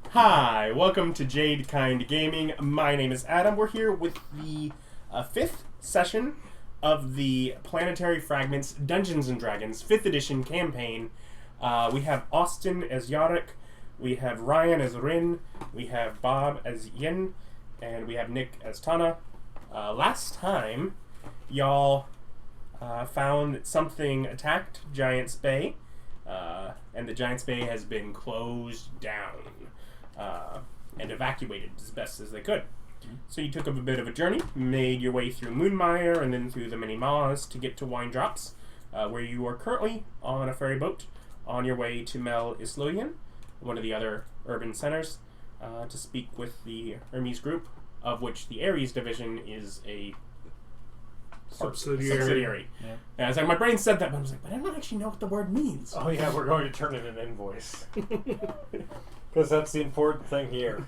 Hi, welcome to Jade Kind Gaming. My name is Adam. We're here with the fifth session of the Planetary Fragments Dungeons & Dragons 5th edition campaign. We have Austin as Yarok, we have Ryan as Rin, we have Bob as Yin, and we have Nick as Tana. Last time, y'all found something attacked Giant's Bay, and the Giant's Bay has been closed down and evacuated as best as they could. So you took up a bit of a journey, made your way through Moonmire and then through the many maws to get to Wine Drops, where you are currently on a ferry boat on your way to Mel Isloian, one of the other urban centers, to speak with the Hermes Group, of which the Ares division is a subsidiary. Yeah. And I was like, my brain said that, but I was like, but I don't actually know what the word means. Oh yeah, we're going to turn in an invoice. Because that's the important thing here.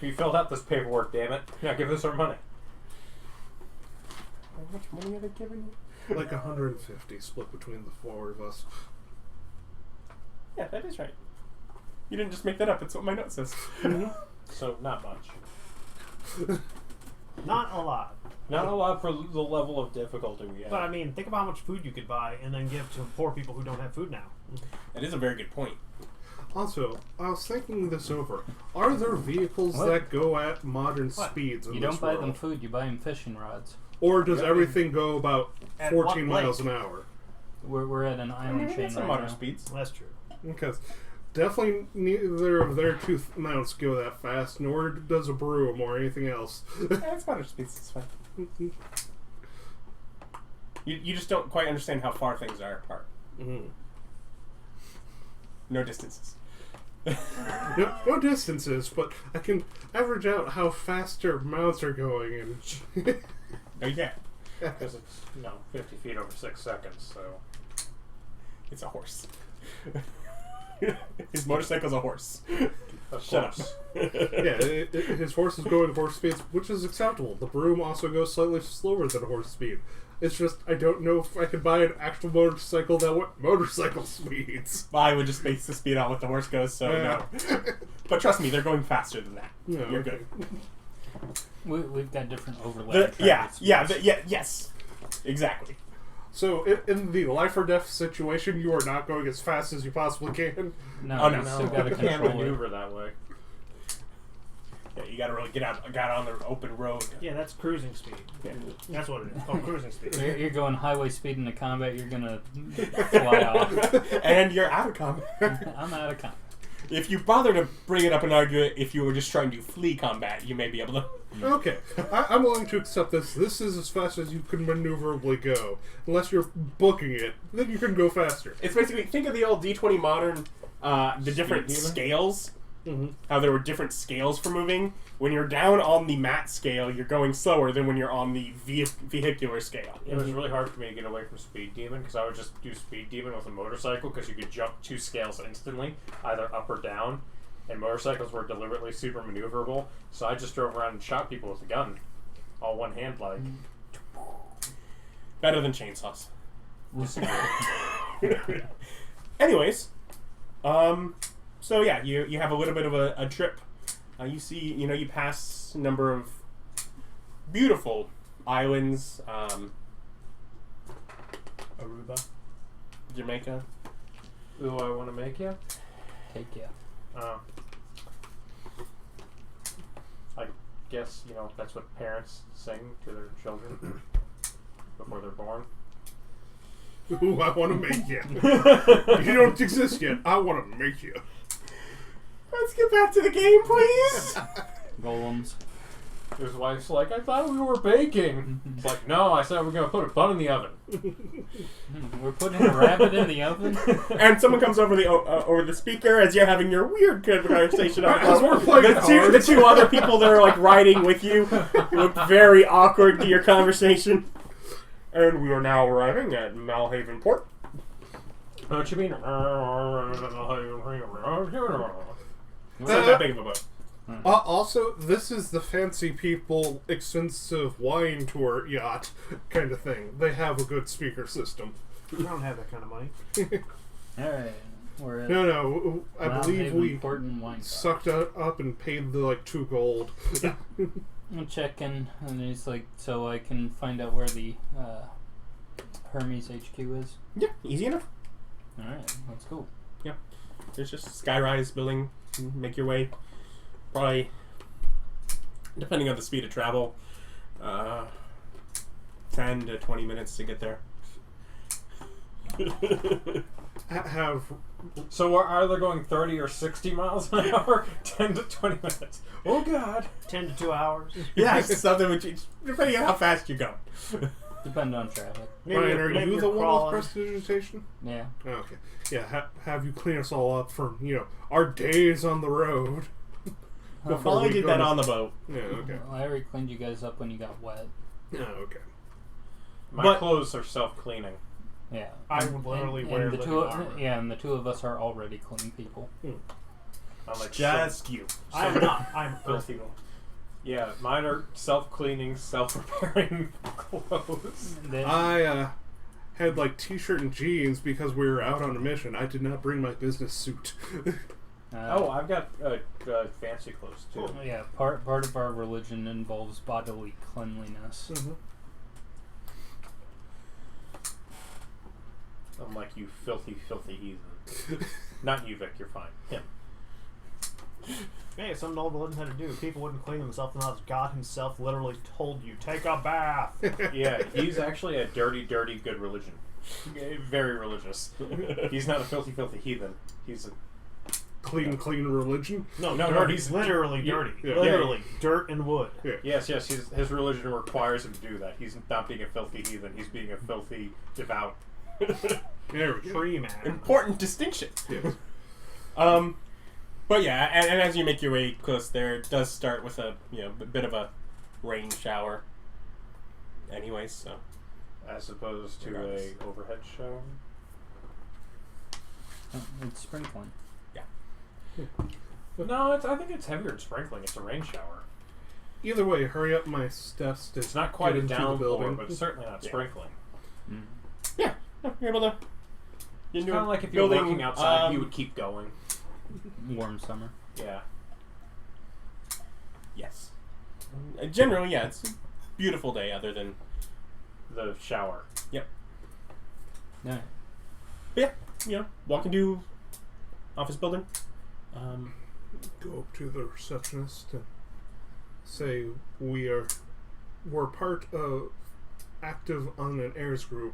We filled out this paperwork, damn it. Now give us our money. How much money are they giving you? Like 150 split between the four of us. Yeah, that is right. You didn't just make that up. It's what my note says. So, not much. Not a lot. Not a lot for the level of difficulty we have. But I mean, think about how much food you could buy and then give to poor people who don't have food now. That is a very good point. Also, I was thinking this over. Are there vehicles that go at modern What? speeds in You this don't buy world? them food, you buy them fishing rods. Or does everything go about At 14 what miles an hour? We're at an island chain It's a right moderate now. speeds. That's true. Because definitely neither of their two mounts go that fast, nor does a broom or anything else. Yeah, it's moderate speeds. It's fine. You just don't quite understand how far things are apart. No distances. No distances, but I can average out how fast their mounts are going. And Oh, yeah. Because it's, 50 feet over 6 seconds, so... It's a horse. His motorcycle's a horse. Shut up. His horse is going at horse speeds, which is acceptable. The broom also goes slightly slower than horse speed. It's just, I don't know if I could buy an actual motorcycle that went motorcycle speeds. I would just base the speed on what the horse goes, so no. But trust me, they're going faster than that. No, You're okay. good. We've got different overlap. Yes. Exactly. So, in the life or death situation, you are not going as fast as you possibly can? No, Oh, no. you still got to You can't control it. maneuver that way. Yeah, you gotta really get on the open road. Yeah, that's cruising speed. Yeah. That's what it is. Oh, cruising speed. You're going highway speed into combat, you're going to fly off. And you're out of combat. I'm out of combat. If you bother to bring it up and argue it, if you were just trying to flee combat, you may be able to. Okay, I'm willing to accept this. This is as fast as you can maneuverably go. Unless you're booking it, then you can go faster. It's basically, think of the old D20 Modern, the different scales. How there were different scales for moving. When you're down on the mat scale, you're going slower than when you're on the vehicular scale. It was really hard for me to get away from Speed Demon, because I would just do Speed Demon with a motorcycle, because you could jump 2 scales instantly, either up or down, and motorcycles were deliberately super maneuverable, so I just drove around and shot people with a gun. All one hand, like. Better than chainsaws. Anyways, so yeah, you have a little bit of a trip. You see, you pass a number of beautiful islands. Aruba. Jamaica. Ooh, I want to make you? Take ya. I guess, that's what parents sing to their children before they're born. Ooh, I want to make you. You don't exist yet. I want to make you. Let's get back to the game, please. Golems. His wife's like, I thought we were baking. It's like, no, I said we're going to put a bun in the oven. We're putting a rabbit in the oven? And someone comes over the speaker as you're having your weird conversation. As we're playing the two other people that are like riding with you look very awkward to your conversation. And we are now arriving at Malhaven Port. What you mean? It's not that big of a boat. Also, this is the fancy people expensive wine tour yacht kind of thing. They have a good speaker system. I don't have that kind of money. Alright. We're at No, I Mount believe Haven we Port and Wine sucked up and paid the 2 gold. I'm checking, and he's like, so I can find out where the Hermes HQ is. Yeah, easy enough. Alright, let's go. There's just skyrise building. Make your way. Probably, depending on the speed of travel, 10 to 20 minutes to get there. Have So we're either going 30 or 60 miles an hour, 10 to 20 minutes. Oh God. 10 to 2 hours. Yeah, it's something which, depending on how fast you go. Depend on traffic. Ryan, are maybe you you're the one crawling. with prestidigitation? Yeah. Oh, okay. Yeah, have you clean us all up from, our days on the road. We'll Before probably we did go that to- on the boat. Yeah, okay. Well, I already cleaned you guys up when you got wet. Oh, okay. My But- clothes are self-cleaning. Yeah. I would literally wear the living two armor. Yeah, and the two of us are already clean people. I'm like Just you. I am not. I'm filthy. filthy. Yeah, mine are self-cleaning, self-repairing clothes. Then- I had t-shirt and jeans because we were out on a mission. I did not bring my business suit. Oh, I've got fancy clothes too. Yeah, part of our religion involves bodily cleanliness. I'm like, you filthy, filthy heathen. Not you, Vic. You're fine. Him. Hey, some old religion had to do. People wouldn't clean themselves unless God himself literally told you, take a bath. Yeah, he's actually a dirty, dirty, good religion. Very religious. He's not a filthy, filthy heathen. He's a Clean religion. No, No, dirty. he's- literally yeah, dirty. yeah. Literally, dirt and wood. yes. His religion requires him to do that. He's not being a filthy heathen. He's being a filthy devout. There we go. Tree man. Important distinction. Yes. But yeah, and as you make your way close there, it does start with a bit of a rain shower. Anyways, so As opposed to Regardless. a overhead shower. It's sprinkling. No, I think it's heavier than sprinkling. It's a rain shower. Either way, hurry up my steps to It's not quite get a into the downpour, building. but it's certainly not Yeah. sprinkling. yeah, you're able to. It's kind of like if you're building, working outside, you would keep going. Warm summer. Yeah. Yes. Generally, yeah, it's a beautiful day. Other than The shower. Yeah. yeah, walking to office building. Go up to the receptionist and say we're part of active on an heirs group,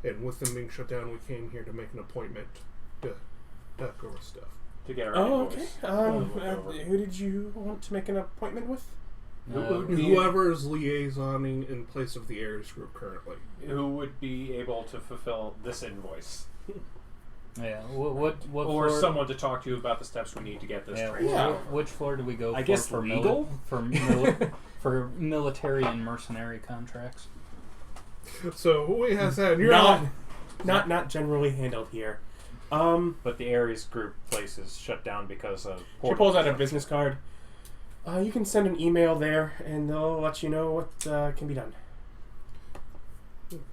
and with them being shut down, we came here to make an appointment to talk over stuff. To get our Oh, okay. invoice. Who did you want to make an appointment with? Whoever is liaisoning in place of the heirs group currently. Who would be able to fulfill this invoice? Yeah. What Or floor? someone to talk to you about the steps we need to get this Yeah. train. Yeah. Which floor do we go I for? guess for legal? for military and mercenary contracts. So who has that? You're Not generally handled here. But the Ares group place is shut down because of... She pulls out a business card. You can send an email there, and they'll let you know what can be done.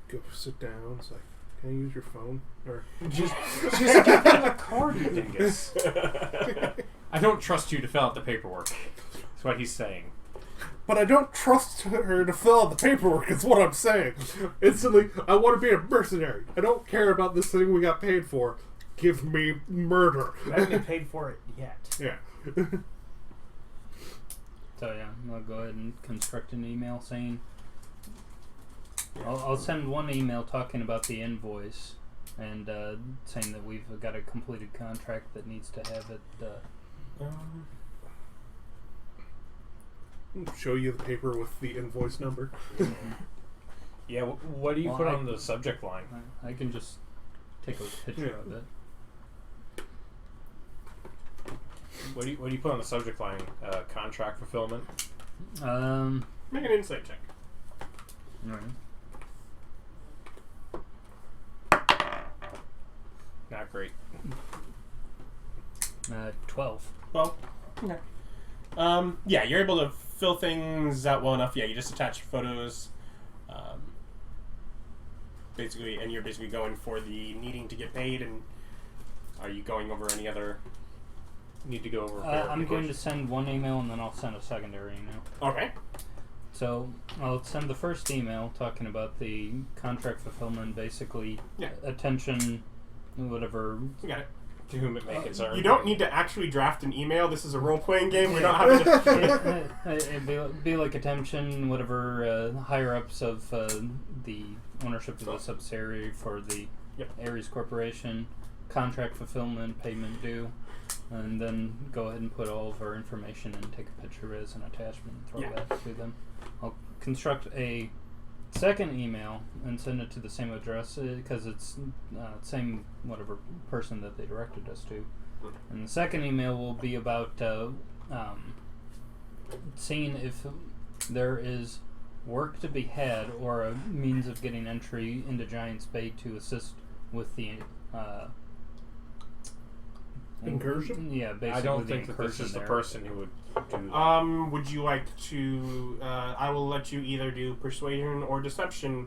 Go sit down. It's like, can I use your phone? Or Just give them the card, you dingus. I don't trust you to fill out the paperwork. That's what he's saying. but I don't trust her to fill out the paperwork. Is what I'm saying. Instantly, I want to be a mercenary. I don't care about this thing we got paid for. Give me murder. You haven't been paid for it yet. Yeah. So yeah, I'll go ahead and construct an email saying. I'll send one email talking about the invoice and saying that we've got a completed contract that needs to have it. Show you the paper with the invoice number. Yeah, what do you Well, put I- on the subject line? I can just take a picture of it. What do you put on the subject line? Contract fulfillment? Make an insight check. Alright. Not great. 12. Well, okay. Yeah, you're able to fill things out well enough. Yeah, you just attach photos. basically, and you're basically going for the needing to get paid, and are you going over any other? Need to go over. I'm going to send one email and then I'll send a secondary email. Okay. So I'll send the first email talking about the contract fulfillment, basically attention, whatever. You got it. To whom it may concern. You don't need to actually draft an email. This is a role-playing game. We don't have to... It'd be like attention, whatever higher-ups of the ownership of the subsidiary for the Ares Corporation, contract fulfillment, payment due, and then go ahead and put all of our information and take a picture as an attachment and throw that to them. I'll construct a second email and send it to the same address because it's same whatever person that they directed us to. And the second email will be about seeing if there is work to be had or a means of getting entry into Giant's Bay to assist with the incursion? Yeah, basically. I don't think that this is the there. person who would do that. Would you like to... I will let you either do persuasion or deception,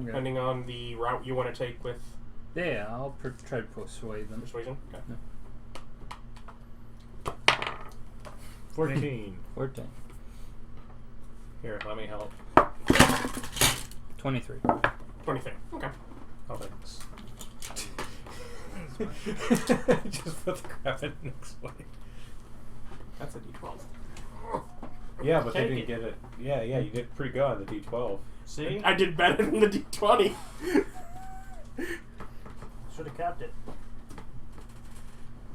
depending on the route you want to take with... Yeah, I'll try to persuade them. Persuasion? Okay. Yeah. 14. 14. Here, let me help. 23. 23. Okay. Oh, thanks. Just put the crap in next way. That's a D12. Yeah, but they Take didn't it. get it. Yeah, you did pretty good on the D12. See? I did better than the D20. Should have kept it.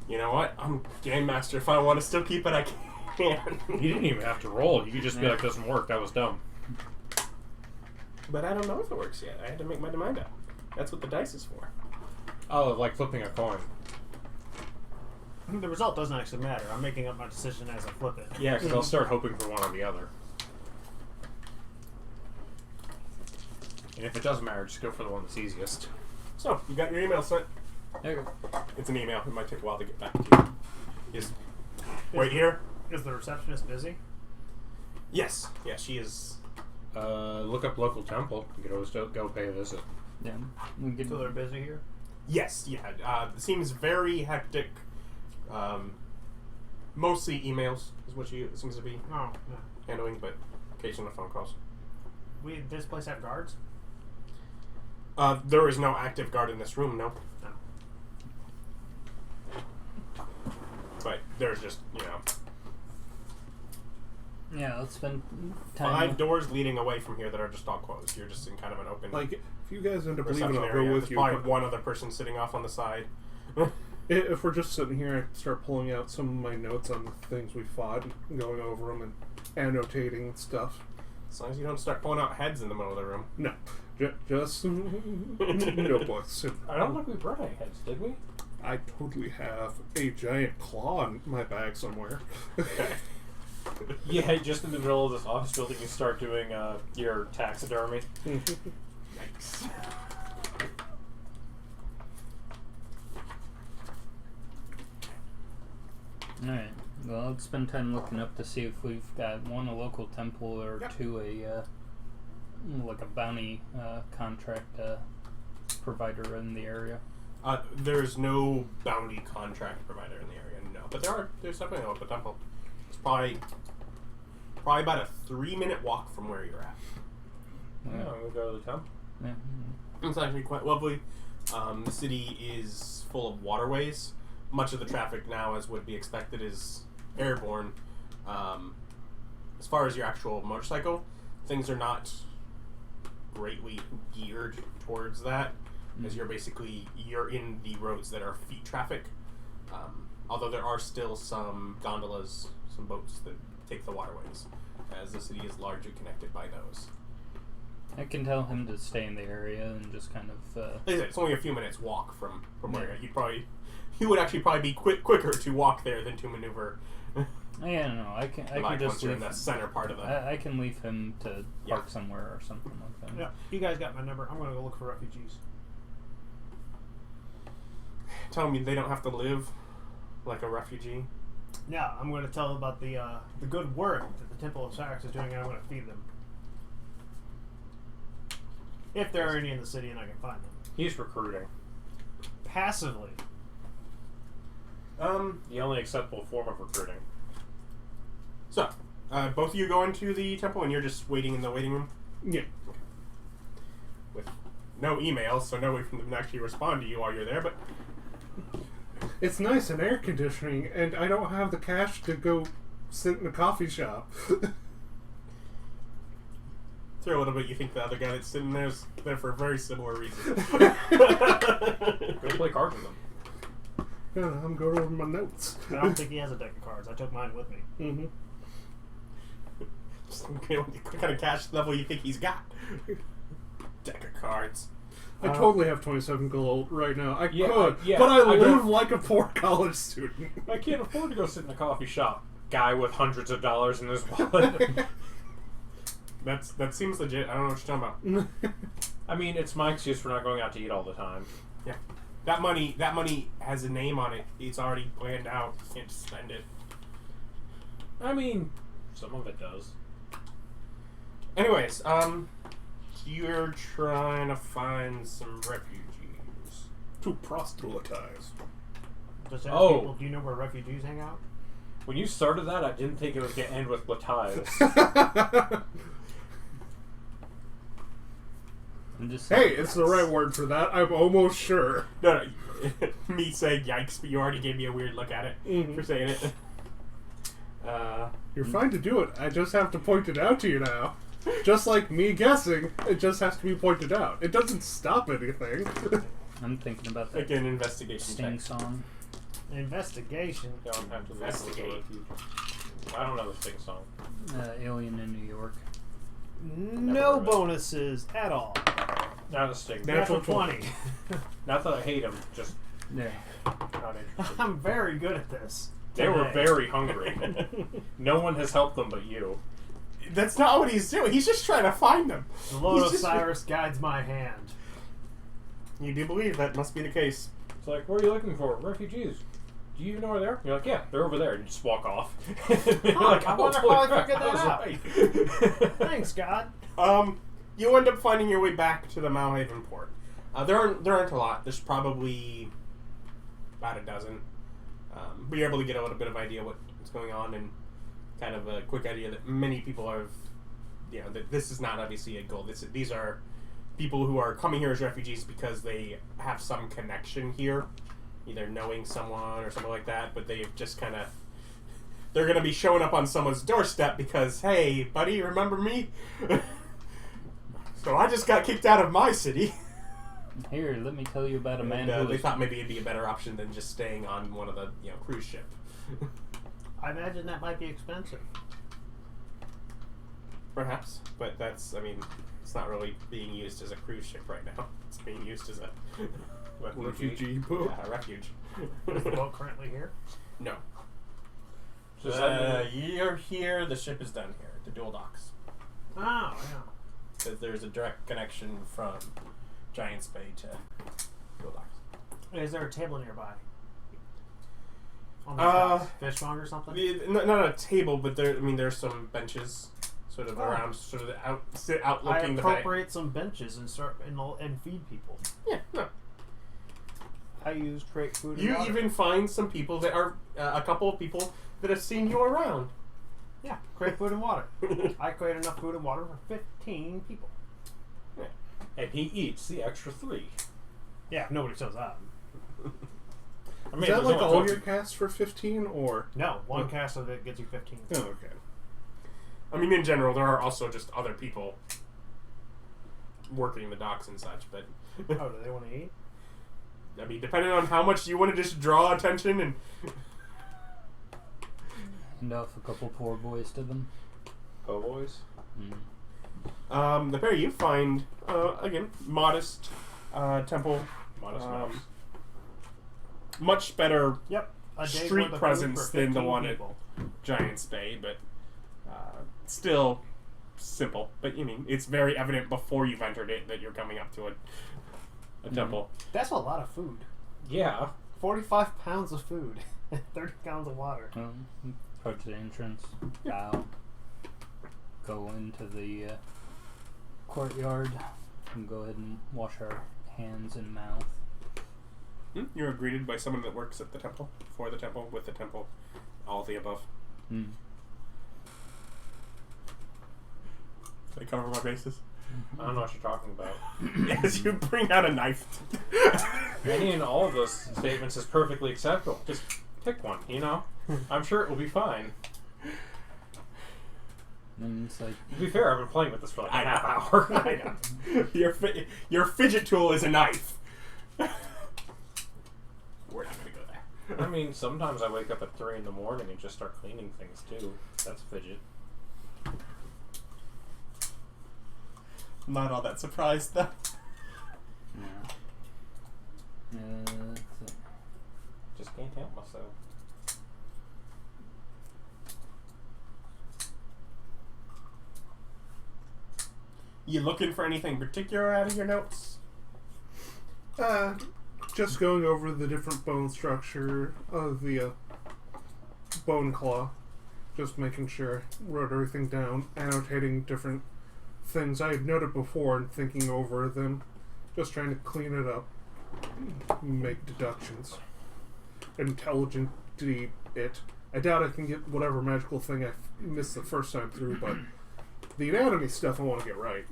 You know what? I'm game master. If I want to still keep it, I can. You didn't even have to roll. You could just be like, doesn't work. That was dumb. But I don't know if it works yet. I had to make my mind up. That's what the dice is for. Oh, like flipping a coin. The result doesn't actually matter. I'm making up my decision as I flip it. Yeah, because I'll start hoping for one or the other. And if it doesn't matter, just go for the one that's easiest. So, you got your email sent. There you go. It's an email. It might take a while to get back to you. Just wait here. Is the receptionist busy? Yes. Yeah, she is. Look up local temple. You could always go pay a visit. Yeah. We could, So they're busy here? Yes. Yeah. It seems very hectic. Mostly emails is what she seems to be Oh, yeah. handling, but occasional phone calls. This place have guards? There is no active guard in this room, no. No. But there's just, yeah, let's spend time. 5 doors leading away from here that are just all closed. You're just in kind of an open Like, if you guys end up leaving, reception I'll area. go with There's you. probably but one other person sitting off on the side. if we're just sitting here, I start pulling out some of my notes on the things we fought, and going over them and annotating stuff. As long as you don't start pulling out heads in the middle of the room. No, just notebooks. I don't think we brought any heads, did we? I totally have a giant claw in my bag somewhere. Yeah, just in the middle of this office building, you start doing your taxidermy. Yikes. Alright. Well, let's spend time looking up to see if we've got one, a local temple, or two, like a bounty contract provider in the area. There's no bounty contract provider in the area, no. But there's definitely a local temple. It's probably about a 3-minute walk from where you're at. Yeah, we'll go to the temple. Yeah. It's actually quite lovely. The city is full of waterways. Much of the traffic now, as would be expected, is airborne. As far as your actual motorcycle, things are not greatly geared towards that, as you're in the roads that are feet traffic. Although there are still some gondolas, some boats that take the waterways, as the city is largely connected by those. I can tell him to stay in the area and just kind of. Like I said, it's only a few minutes walk from where he would actually probably be quicker to walk there than to maneuver. Yeah, no, I can Like just once you're in leave. the center part of the. I can leave him to park somewhere or something like that. Yeah. You guys got my number. I'm going to go look for refugees. Tell me they don't have to live like a refugee. Yeah, I'm going to tell them about the good work that the Temple of Cyrus is doing, and I'm going to feed them. If there are any in the city and I can find them. He's recruiting. Passively. The only acceptable form of recruiting. So, both of you go into the temple and you're just waiting in the waiting room? Yeah. With no emails, so no way for them to actually respond to you while you're there, but... It's nice and air conditioning, and I don't have the cash to go sit in a coffee shop. Through a little bit, you think the other guy that's sitting there is there for a very similar reason. Go play cards with him. Yeah, I'm going over my notes. I don't think he has a deck of cards. I took mine with me. Mm-hmm. Just, okay, what kind of cash level you think he's got? Deck of cards. I totally have 27 gold right now. I Yeah, could, yeah, but I I live don't- like a poor college student. I can't afford to go sit in a coffee shop. Guy with hundreds of dollars in his wallet. That seems legit. I don't know what you're talking about. I mean, it's my excuse for not going out to eat all the time. Yeah. That money has a name on it. It's already planned out. You can't just spend it. I mean, some of it does. Anyways, you're trying to find some refugees. To proselytize. Does Oh. people, do you know where refugees hang out? When you started that, I didn't think it was going to end with Latias. I'm just Hey, it's the right word for that. I'm almost sure. No, me saying yikes, but you already gave me a weird look at it Mhm. for saying it. You're fine to do it. I just have to point it out to you now. Just like me guessing, it just has to be pointed out. It doesn't stop anything. I'm thinking about like that an investigation Sting check. song. Investigation. Don't have to Investigate. I don't know the Sting song. Alien in New York. No bonuses at all. Not a Sting. Natural Natural 20. Not that I hate him, just Yeah. not interested. I'm very good at this. They were today. very hungry. No one has helped them but you. That's not what he's doing. He's just trying to find them. The Lord He's of just- Cyrus guides my hand. You do believe that must be the case. It's like, what are you looking for? Refugees. Do you know where they are? You're like, yeah, they're over there. And you just walk off. You're like, I wonder holy how I crap, figured that was out. right. Thanks, God. You end up finding your way back to the Malhaven port. There aren't a lot. There's probably about a dozen. But you're able to get a little bit of idea what's going on and kind of a quick idea that many people have, that this is not obviously a goal. These are people who are coming here as refugees because they have some connection here, either knowing someone or something like that, but they've just kind of, they're going to be showing up on someone's doorstep because, hey, buddy, remember me? So I just got kicked out of my city. Here, let me tell you about a man And, who they was thought maybe it'd be a better option than just staying on one of the cruise ship. I imagine that might be expensive. Perhaps, but it's not really being used as a cruise ship right now. It's being used as a Refugee boat. Yeah, a refuge. Is the boat currently here? No. Does that mean- You're here. The ship is done here. The dual docks. Oh, yeah. Because there's a direct connection from Giant's Bay to dual docks. Is there a table nearby? On the Uh, docks? Fishmonger or something? Not a table, but there's some benches, sort of Oh. around, sort of out I looking the bay. appropriate some benches and start and feed people. Yeah, no. I use create food. You and water. even find some people that are a couple of people that have seen you around. Yeah, create food and water. I create enough food and water for 15 people. And he eats the extra 3. Yeah, nobody shows up. I mean, Is that there's like only all 12 your casts for 15, or? No, one cast of it gets you 15. Oh, okay. In general, there are also just other people working the docks and such, but Oh, do they want to eat? depending on how much you want to just draw attention and Hand off a couple poor boys to them. Oh, boys. the pair you find again modest temple, Modest mouse. much better Yep. A day's street worth of food presence for than the 15 one people. at Giant's Bay, but still simple. But it's very evident before you've entered it that you're coming up to a temple. That's a lot of food. Yeah. 45 pounds of food. 30 pounds of water. Well, approach the entrance, bow, go into the courtyard. can go ahead and wash our hands and mouth. You're greeted by someone that works at the temple, for the temple, with the temple, all of the above. Mm. They cover my bases. I don't know what you're talking about. As you bring out a knife. Any and all of those statements is perfectly acceptable. Just pick one, you know? I'm sure it will be fine. And it's like, To be fair, I've been playing with this for like a I half know. hour. I know. Your fidget tool is a knife. We're not going to go there. I mean, sometimes I wake up at 3 in the morning and just start cleaning things too. That's fidget. Not all that surprised, though. yeah. Just can't help myself. You looking for anything particular out of your notes? Just going over the different bone structure of the bone claw. Just making sure I wrote everything down, annotating different things I had noted before and thinking over them. Just trying to clean it up, make deductions. Intelligently it. I doubt I can get whatever magical thing I missed the first time through, but the anatomy stuff I want to get right.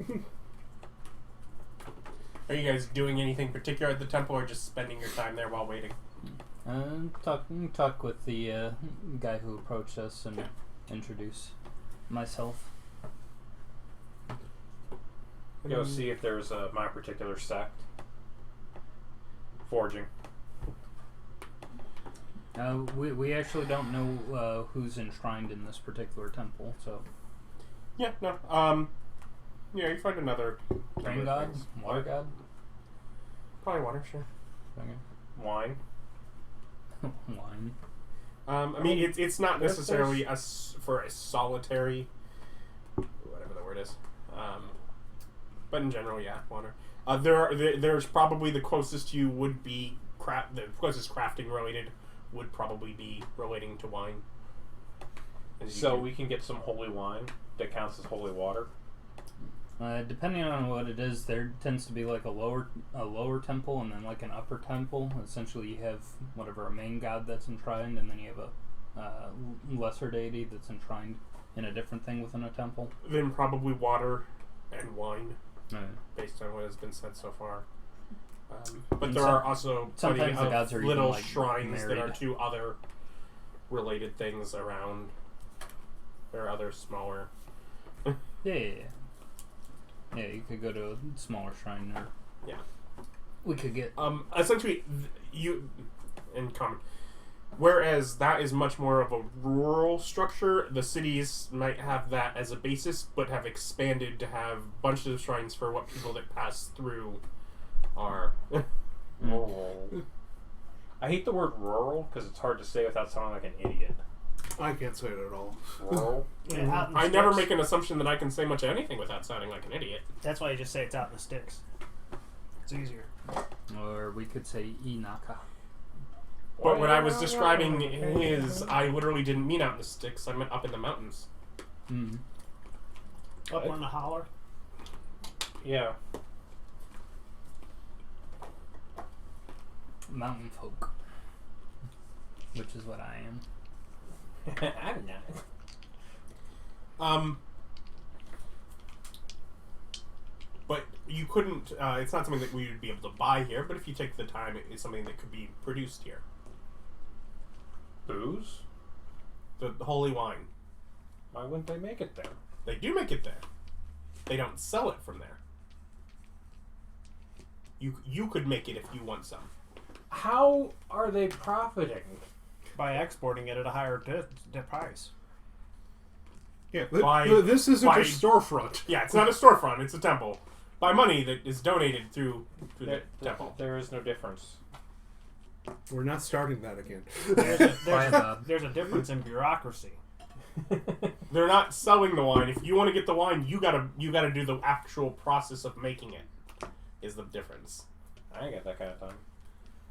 Are you guys doing anything particular at the temple, or just spending your time there while waiting? Talk with the guy who approached us and introduce myself. Go see if there's my particular sect. Forging. We actually don't know who's enshrined in this particular temple, so. Yeah, no. Yeah, you find another Rain god? Water god? Probably water, sure. Okay. Wine. Wine. I mean, it's not necessarily for a solitary, whatever the word is. But in general, yeah, water. There's probably the closest you would be the closest crafting related would probably be relating to wine. So we can get some holy wine that counts as holy water. Depending on what it is, there tends to be like a lower temple and then like an upper temple. Essentially, you have whatever a main god that's enshrined, and then you have a lesser deity that's enshrined in a different thing within a temple. Then probably water and wine, Right. based on what has been said so far. But And there are also plenty sometimes the gods of are little even, like, shrines that are married. to other related things around. There are other smaller. Yeah. Yeah, you could go to a smaller shrine, or Yeah. we could get. Essentially, you in common. Whereas that is much more of a rural structure, the cities might have that as a basis, but have expanded to have bunches of shrines for what people that pass through are. Rural. I hate the word rural because it's hard to say without sounding like an idiot. I can't say it at all. Rural. Yeah, out in the I never sticks. make an assumption that I can say much of anything without sounding like an idiot. That's why you just say it's out in the sticks. It's easier. Or we could say Inaka. But when I was describing his, I literally didn't mean out in the sticks, I meant up in the mountains. Mm. Up on the holler. Yeah. Mountain folk. Which is what I am. I'm not. But you couldn't, it's not something that we would be able to buy here, but if you take the time, it is something that could be produced here. Booze? The holy wine. Why wouldn't they make it there? They do make it there. They don't sell it from there. You could make it if you want some. How are they profiting? By exporting it at a higher price. Yeah, this isn't by- a storefront. Yeah, it's not a storefront, it's a temple. By money that is donated through the temple. There is no difference. We're not starting that again. There's a difference in bureaucracy. They're not selling the wine. If you want to get the wine, you gotta do the actual process of making it. Is the difference. I ain't got that kind of time.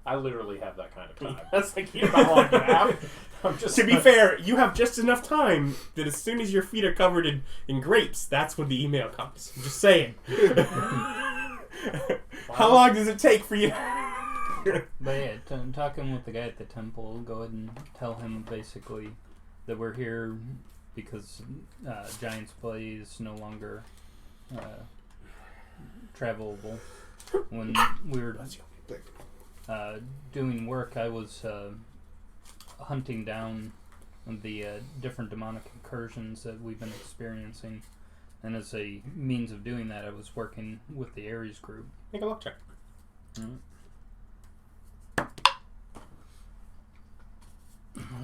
I literally have that kind of time. That's like you know how long you have. I'm just To be fair, you have just enough time that as soon as your feet are covered in grapes, that's when the email comes. I'm just saying. How long does it take for you? But yeah, talking with the guy at the temple, go ahead and tell him basically that we're here because Giant's Play is no longer travelable. When we were doing work, I was hunting down the different demonic incursions that we've been experiencing, and as a means of doing that, I was working with the Hermes Group. Make a luck check.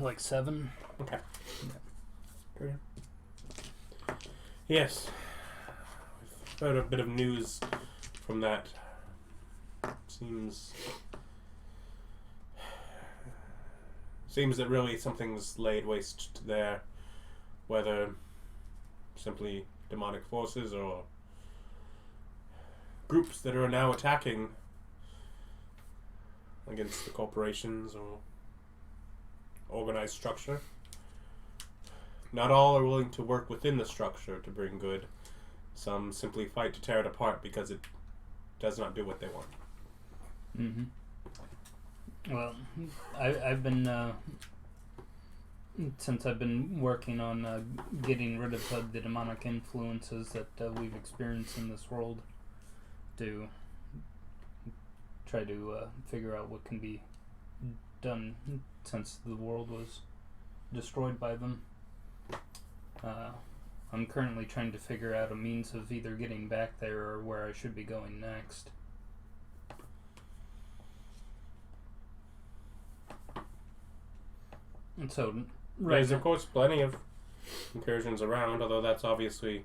Like 7. Okay. Yeah. Yes. We've heard a bit of news from that. Seems that really something's laid waste there, whether simply demonic forces or groups that are now attacking against the corporations or organized structure. Not all are willing to work within the structure to bring good. Some simply fight to tear it apart because it does not do what they want. Mm-hmm. Well, I've been since I've been working on getting rid of the demonic influences that we've experienced in this world, to try to figure out what can be done since the world was destroyed by them. I'm currently trying to figure out a means of either getting back there or where I should be going next. And so, There's of course plenty of incursions around, although that's obviously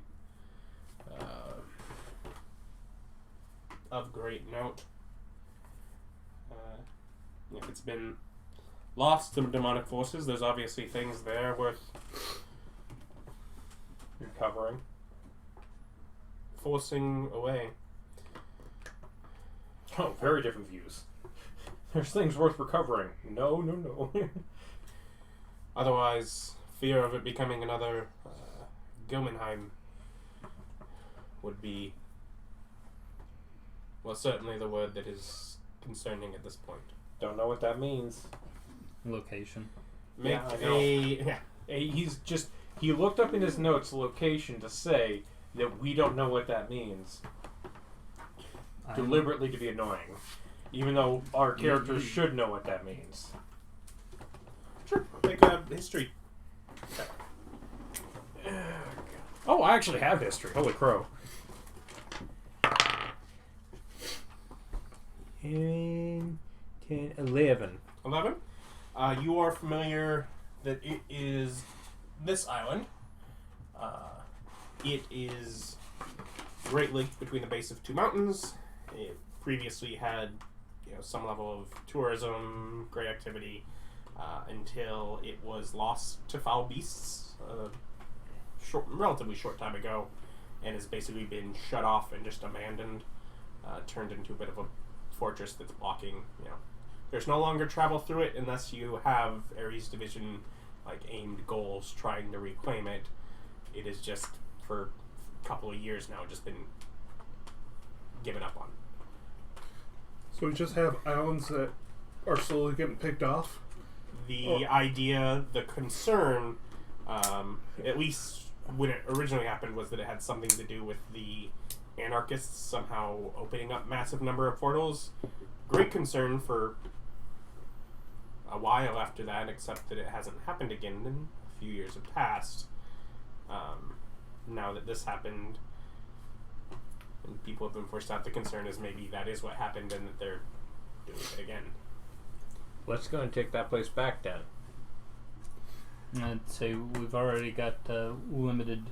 of great note. If it's been lost to demonic forces, there's obviously things there worth Recovering. forcing away. Oh, very different views. There's things worth recovering. No. Otherwise, fear of it becoming another Gilmanheim would be, well, certainly the word that is concerning at this point. Don't know what that means. Location. Make Yeah, I know. He looked up in his notes location to say that we don't know what that means. Deliberately to be annoying. Even though our characters should know what that means. Sure. Make a history. Oh, I actually have history. Holy crow. 10, 11. 11. You are familiar that it is this island. It is Great Lake between the base of two mountains. It previously had, some level of tourism, great activity, until it was lost to foul beasts relatively short time ago, and has basically been shut off and just abandoned, turned into a bit of a fortress that's blocking. There's no longer travel through it unless you have Ares Division aimed goals trying to reclaim it. It is just for a couple of years now just been given up on. So we just have islands that are slowly getting picked off? The idea, the concern, at least when it originally happened, was that it had something to do with the anarchists somehow opening up massive number of portals. Great concern for a while after that, except that it hasn't happened again, and a few years have passed. Now that this happened, and people have been forced out, the concern is maybe that is what happened and that they're doing it again. Let's go and take that place back then. I'd say we've already got limited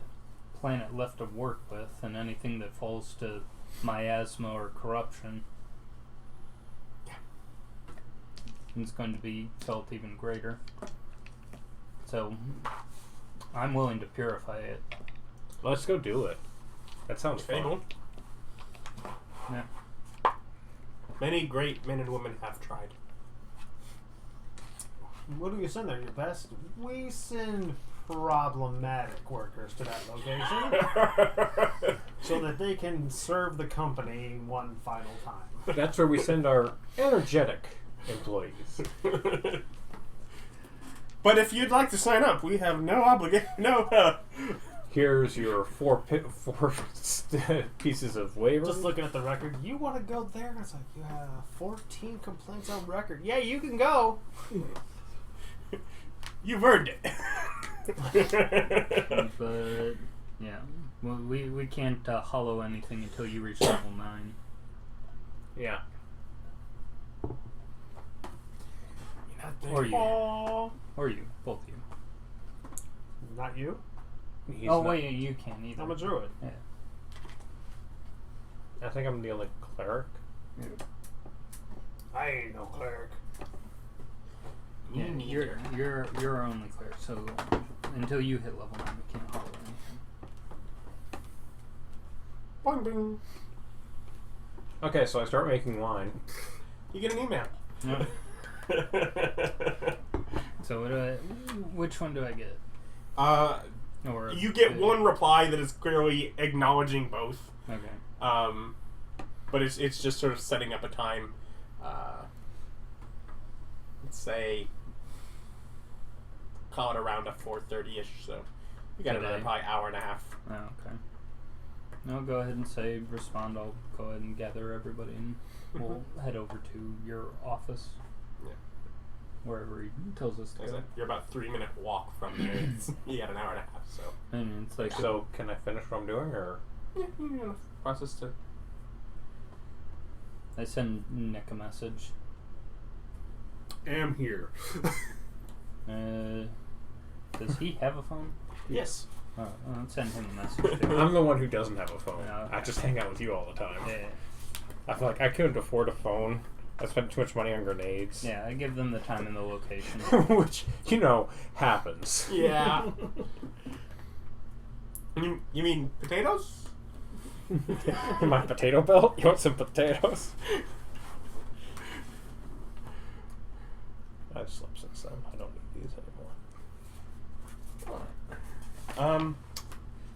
planet left to work with, and anything that falls to miasma or corruption is going to be felt even greater. So I'm willing to purify it. Let's go do it. That sounds fun. Yeah. Many great men and women have tried. What do you send there? Your best? We send problematic workers to that location so that they can serve the company one final time. That's where we send our energetic employees. But if you'd like to sign up, we have no obligation. Here's your four pieces of waivers. Just looking at the record, you want to go there? It's like, you have 14 complaints on record. Yeah, you can go. You've earned it. But yeah, well, we can't hollow anything until you reach level 9. Yeah. Or you. Aww. Or you, both of you. Not you? He's Oh not- wait, you can't either. I'm a druid. Yeah. I think I'm the only cleric. I ain't no cleric. Yeah, you're only cleric, so until you hit level 9, we can't hollow anything. Boing, boing. Okay, so I start making wine. You get an email. No. So which one do I get? Or You get one reply that is clearly acknowledging both. Okay. But it's just sort of setting up a time. Let's say, call it around a 4:30ish. So you got another Today? probably hour and a half. Oh, okay. No, go ahead and say respond. I'll go ahead and gather everybody, and we'll head over to your office. Yeah. Wherever he tells us to Like I go. said, you're about 3-minute walk from there. You got an hour and a half. So And it's like So can I finish what I'm doing, or yeah, you got enough process to. I send Nick a message. Am here. Does he have a phone? Yes. Oh, I'll send him a message too. I'm the one who doesn't have a phone. Yeah, okay. I just hang out with you all the time. Yeah. I feel like I couldn't afford a phone. I spent too much money on grenades. Yeah, I give them the time and the location. Which, happens. Yeah. you mean potatoes? My potato belt? You want some potatoes? I've slept since then. I don't need these anymore.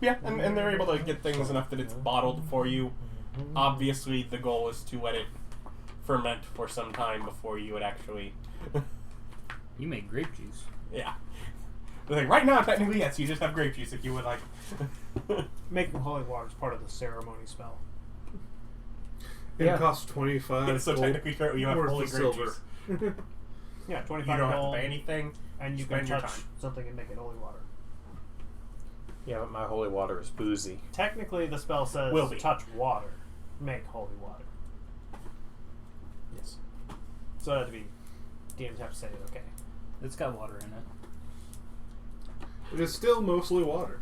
Yeah, and they're able to get things enough that it's bottled for you. Obviously, the goal is to let it ferment for some time before you would actually. You make grape juice. Yeah. Like right now, technically, yes, you just have grape juice if you would like. Making holy water is part of the ceremony spell. It Yeah. costs 25 So gold technically, sure, you have worth holy of grape silver. juice. Yeah, You 25 don't have to gold, pay anything. and you can Spend your touch time. something and make it holy water. Yeah, but my holy water is boozy. Technically, the spell says Will be. touch water, make holy water. Yes. So it had to be, DMs have to say it, okay. It's got water in it. It is still mostly water.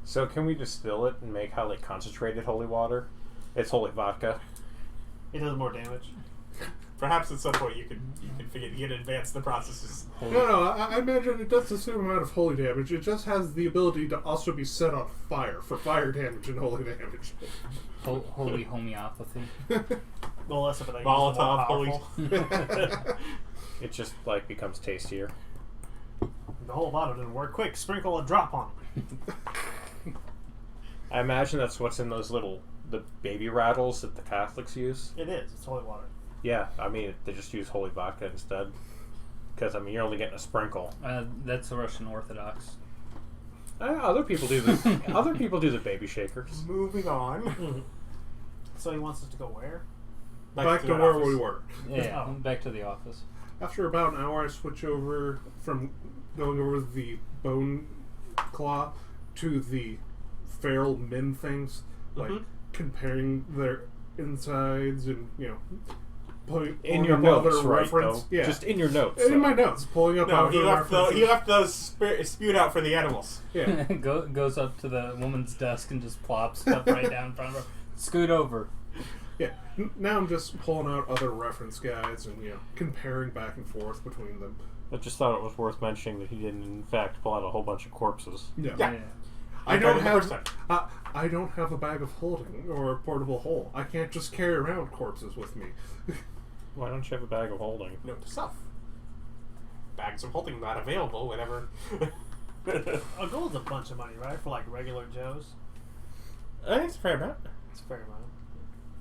So can we distill it and make highly concentrated holy water? It's holy vodka. It does more damage. Perhaps at some point you could figure you can advance the processes. No, I imagine it does the same amount of holy damage. It just has the ability to also be set on fire for fire damage and holy damage. Holy homeopathy. The less of it I use, Molotov, the more holy- powerful. It just becomes tastier. The whole bottle didn't work. Quick, sprinkle a drop on it. I imagine that's what's in the baby rattles that the Catholics use. It is. It's holy water. Yeah, I mean they just use holy vodka instead. Because you're only getting a sprinkle. That's the Russian Orthodox. Other people do the other people do the baby shakers. Moving on. So he wants us to go where? Back to the where office. we were. Yeah, Oh. back to the office. After about an hour, I switch over from going over the bone claw to the feral min things, like Mhm. comparing their insides and pulling In your up other notes, right? reference. Though? Yeah, Just in your notes. in though. my notes, pulling up No, other he left references. those spewed out for the animals. Yeah. Goes up to the woman's desk and just plops stuff right down in front of her. Scoot over. Yeah. Now I'm just pulling out other reference guides and comparing back and forth between them. I just thought it was worth mentioning that he didn't, in fact, pull out a whole bunch of corpses. Yeah. Yeah. I tried don't it the first have. time. I don't have a bag of holding or a portable hole. I can't just carry around corpses with me. Why don't you have a bag of holding? Note to self: bags of holding not available whenever. A gold's a bunch of money, right? For like regular Joes. I think it's a fair bet. It's a fair amount.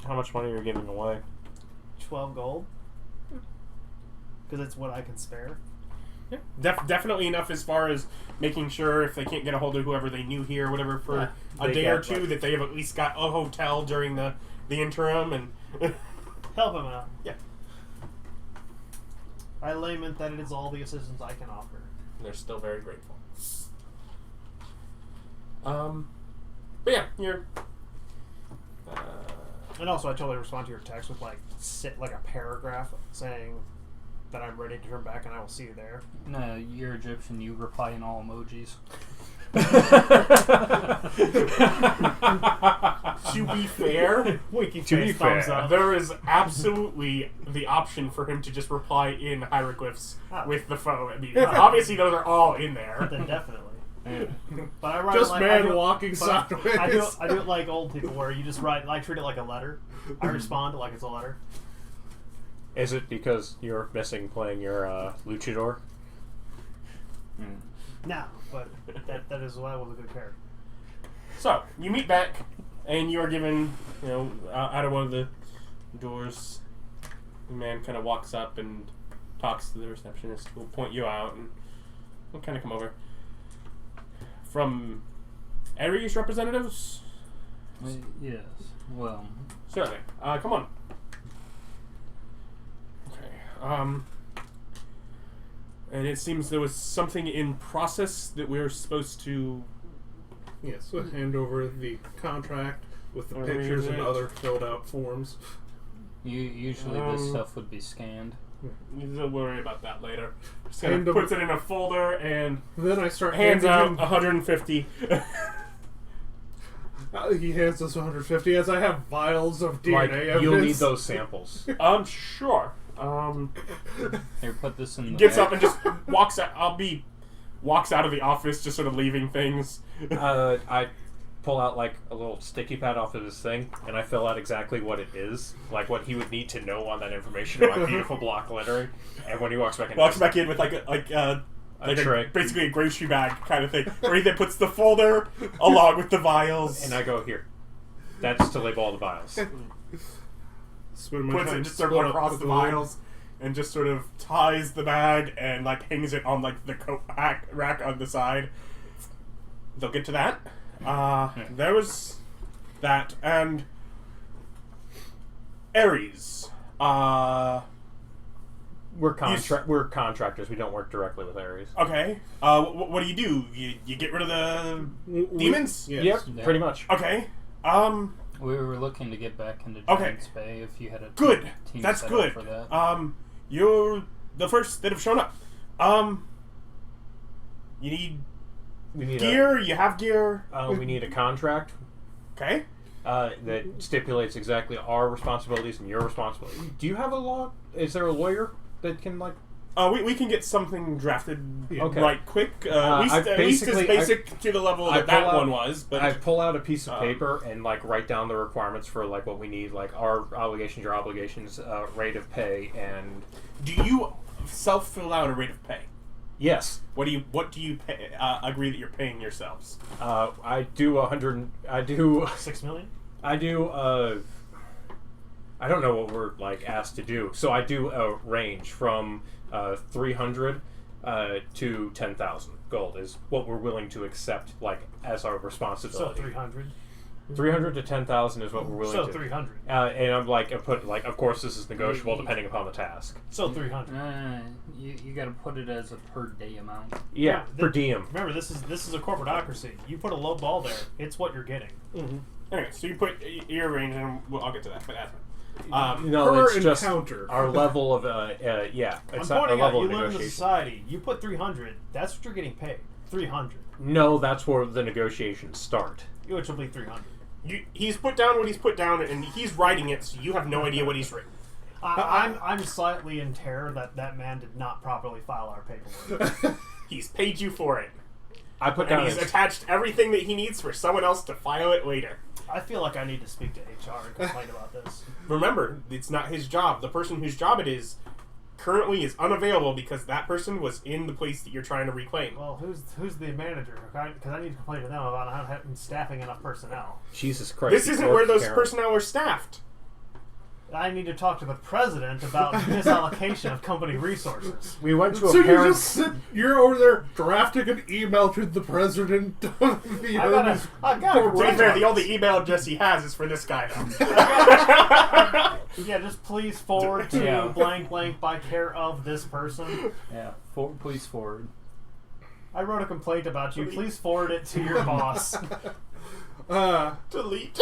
How much money are you giving away? 12 gold. Because it's what I can spare. Yeah. Definitely enough as far as making sure if they can't get a hold of whoever they knew here or whatever for a They day or get, two, like- that they have at least got a hotel during the interim and Help him out. yeah. I lament that it is all the assistance I can offer. They're still very grateful. But yeah, you're. And also, I totally respond to your text with like a paragraph saying that I'm ready to turn back and I will see you there. No, you're Egyptian. You reply in all emojis. To be fair, Winky To be face, thumbs fair, up. there is absolutely the option for him to just reply in hieroglyphs with the foe. I mean, obviously those are all in there. Then definitely. But I write Just it like, man walking but sideways. I do it like old people where you just write, like treat it like a letter. I respond like it's a letter. Is it because you're missing playing your luchador? No, but that is why I was a good character. So you meet back, and you are given, out of one of the doors. The man kind of walks up and talks to the receptionist, who will point you out, and we'll kind of come over. From Ares representatives? Yes. Well, Certainly. Come on. Okay. And it seems there was something in process that we were supposed to... Yes, so hand over the contract with the pictures and other filled out forms. usually this stuff would be scanned. Don't worry about that later. Just Hand kind of over- puts it in a folder and Then I start hands out handing him. 150. He hands us 150 as I have vials of DNA Like, evidence. you'll need those samples. Sure. Here, put this in the Gets bag. up and just walks out. Walks out of the office, just sort of leaving things. I pull out like a little sticky pad off of his thing, and I fill out exactly what it is, like what he would need to know on that information in my beautiful block lettering. And when he walks back in, Walks back in with like a tray. basically a grocery bag kind of thing, where he then puts the folder along with the vials. and I go here. That's to label all the vials. Spend my Puts it time just sort split of up across with the load. vials, and just sort of ties the bag and like hangs it on like the coat rack on the side. They'll get to that. There was that, and Ares. We're contractors. We don't work directly with Ares. Okay. What do? You get rid of the demons? Yes. Yep, Yeah. pretty much. Okay. We were looking to get back into Okay. Giants Bay if you had a Good. team That's set good. up for that. You're the first that have shown up. You need We need gear. You have gear. we need a contract Okay. that stipulates exactly our responsibilities and your responsibilities. Do you have a law? Is there a lawyer that can like? We can get something drafted Okay. right quick. At least as basic to the level I that that pull out- one was. But I pull out a piece of paper and like write down the requirements for like what we need, like our obligations, your obligations, rate of pay, and do you self-fill out a rate of pay? yes, What do you pay, agree that you're paying yourselves? I do 100. I do. 6 million? I do. I don't know what we're like asked to do, so I do a range from 300 to 10,000 gold is what we're willing to accept, like as our So responsibility. 300. 300 to 10,000 is what we're willing So to. 300. And I'm like, I put like, of course, this is negotiable depending upon the task. So 300. You got to put it as a per day amount. Yeah, Yeah, per diem. Remember, this is a corporatocracy. You put a low ball there, it's what you're getting. Anyway, so you put your range, and I'll get to that. But that's fine. No, Per it's just encounter. our level of yeah. I'm It's not our pointing out, level you of live in a negotiation. society. You put 300, that's what you're getting paid. 300. No, that's where the negotiations start. Which will be 300. He's put down what he's put down, and he's writing it, so you have no idea what he's written. I'm slightly in terror that man did not properly file our paperwork. He's paid you for it, I put and down he's his, attached everything that he needs for someone else to file it later. I feel like I need to speak to HR and complain about this. Remember, it's not his job. The person whose job it is currently is unavailable because that person was in the place that you're trying to reclaim. Well, who's the manager? Because I need to complain to them about not having staffing enough personnel. Jesus Christ. This isn't where those Karen. personnel are staffed. I need to talk to the president about misallocation of company resources. We went to So a parent. you're over there drafting an email to the president of the Hermes I've got a To be fair, the only email address he has is for this guy, though. Yeah, just please forward to Yeah. blank blank by care of this person. Yeah, please forward. I wrote a complaint about you. Please forward it to your boss. Delete.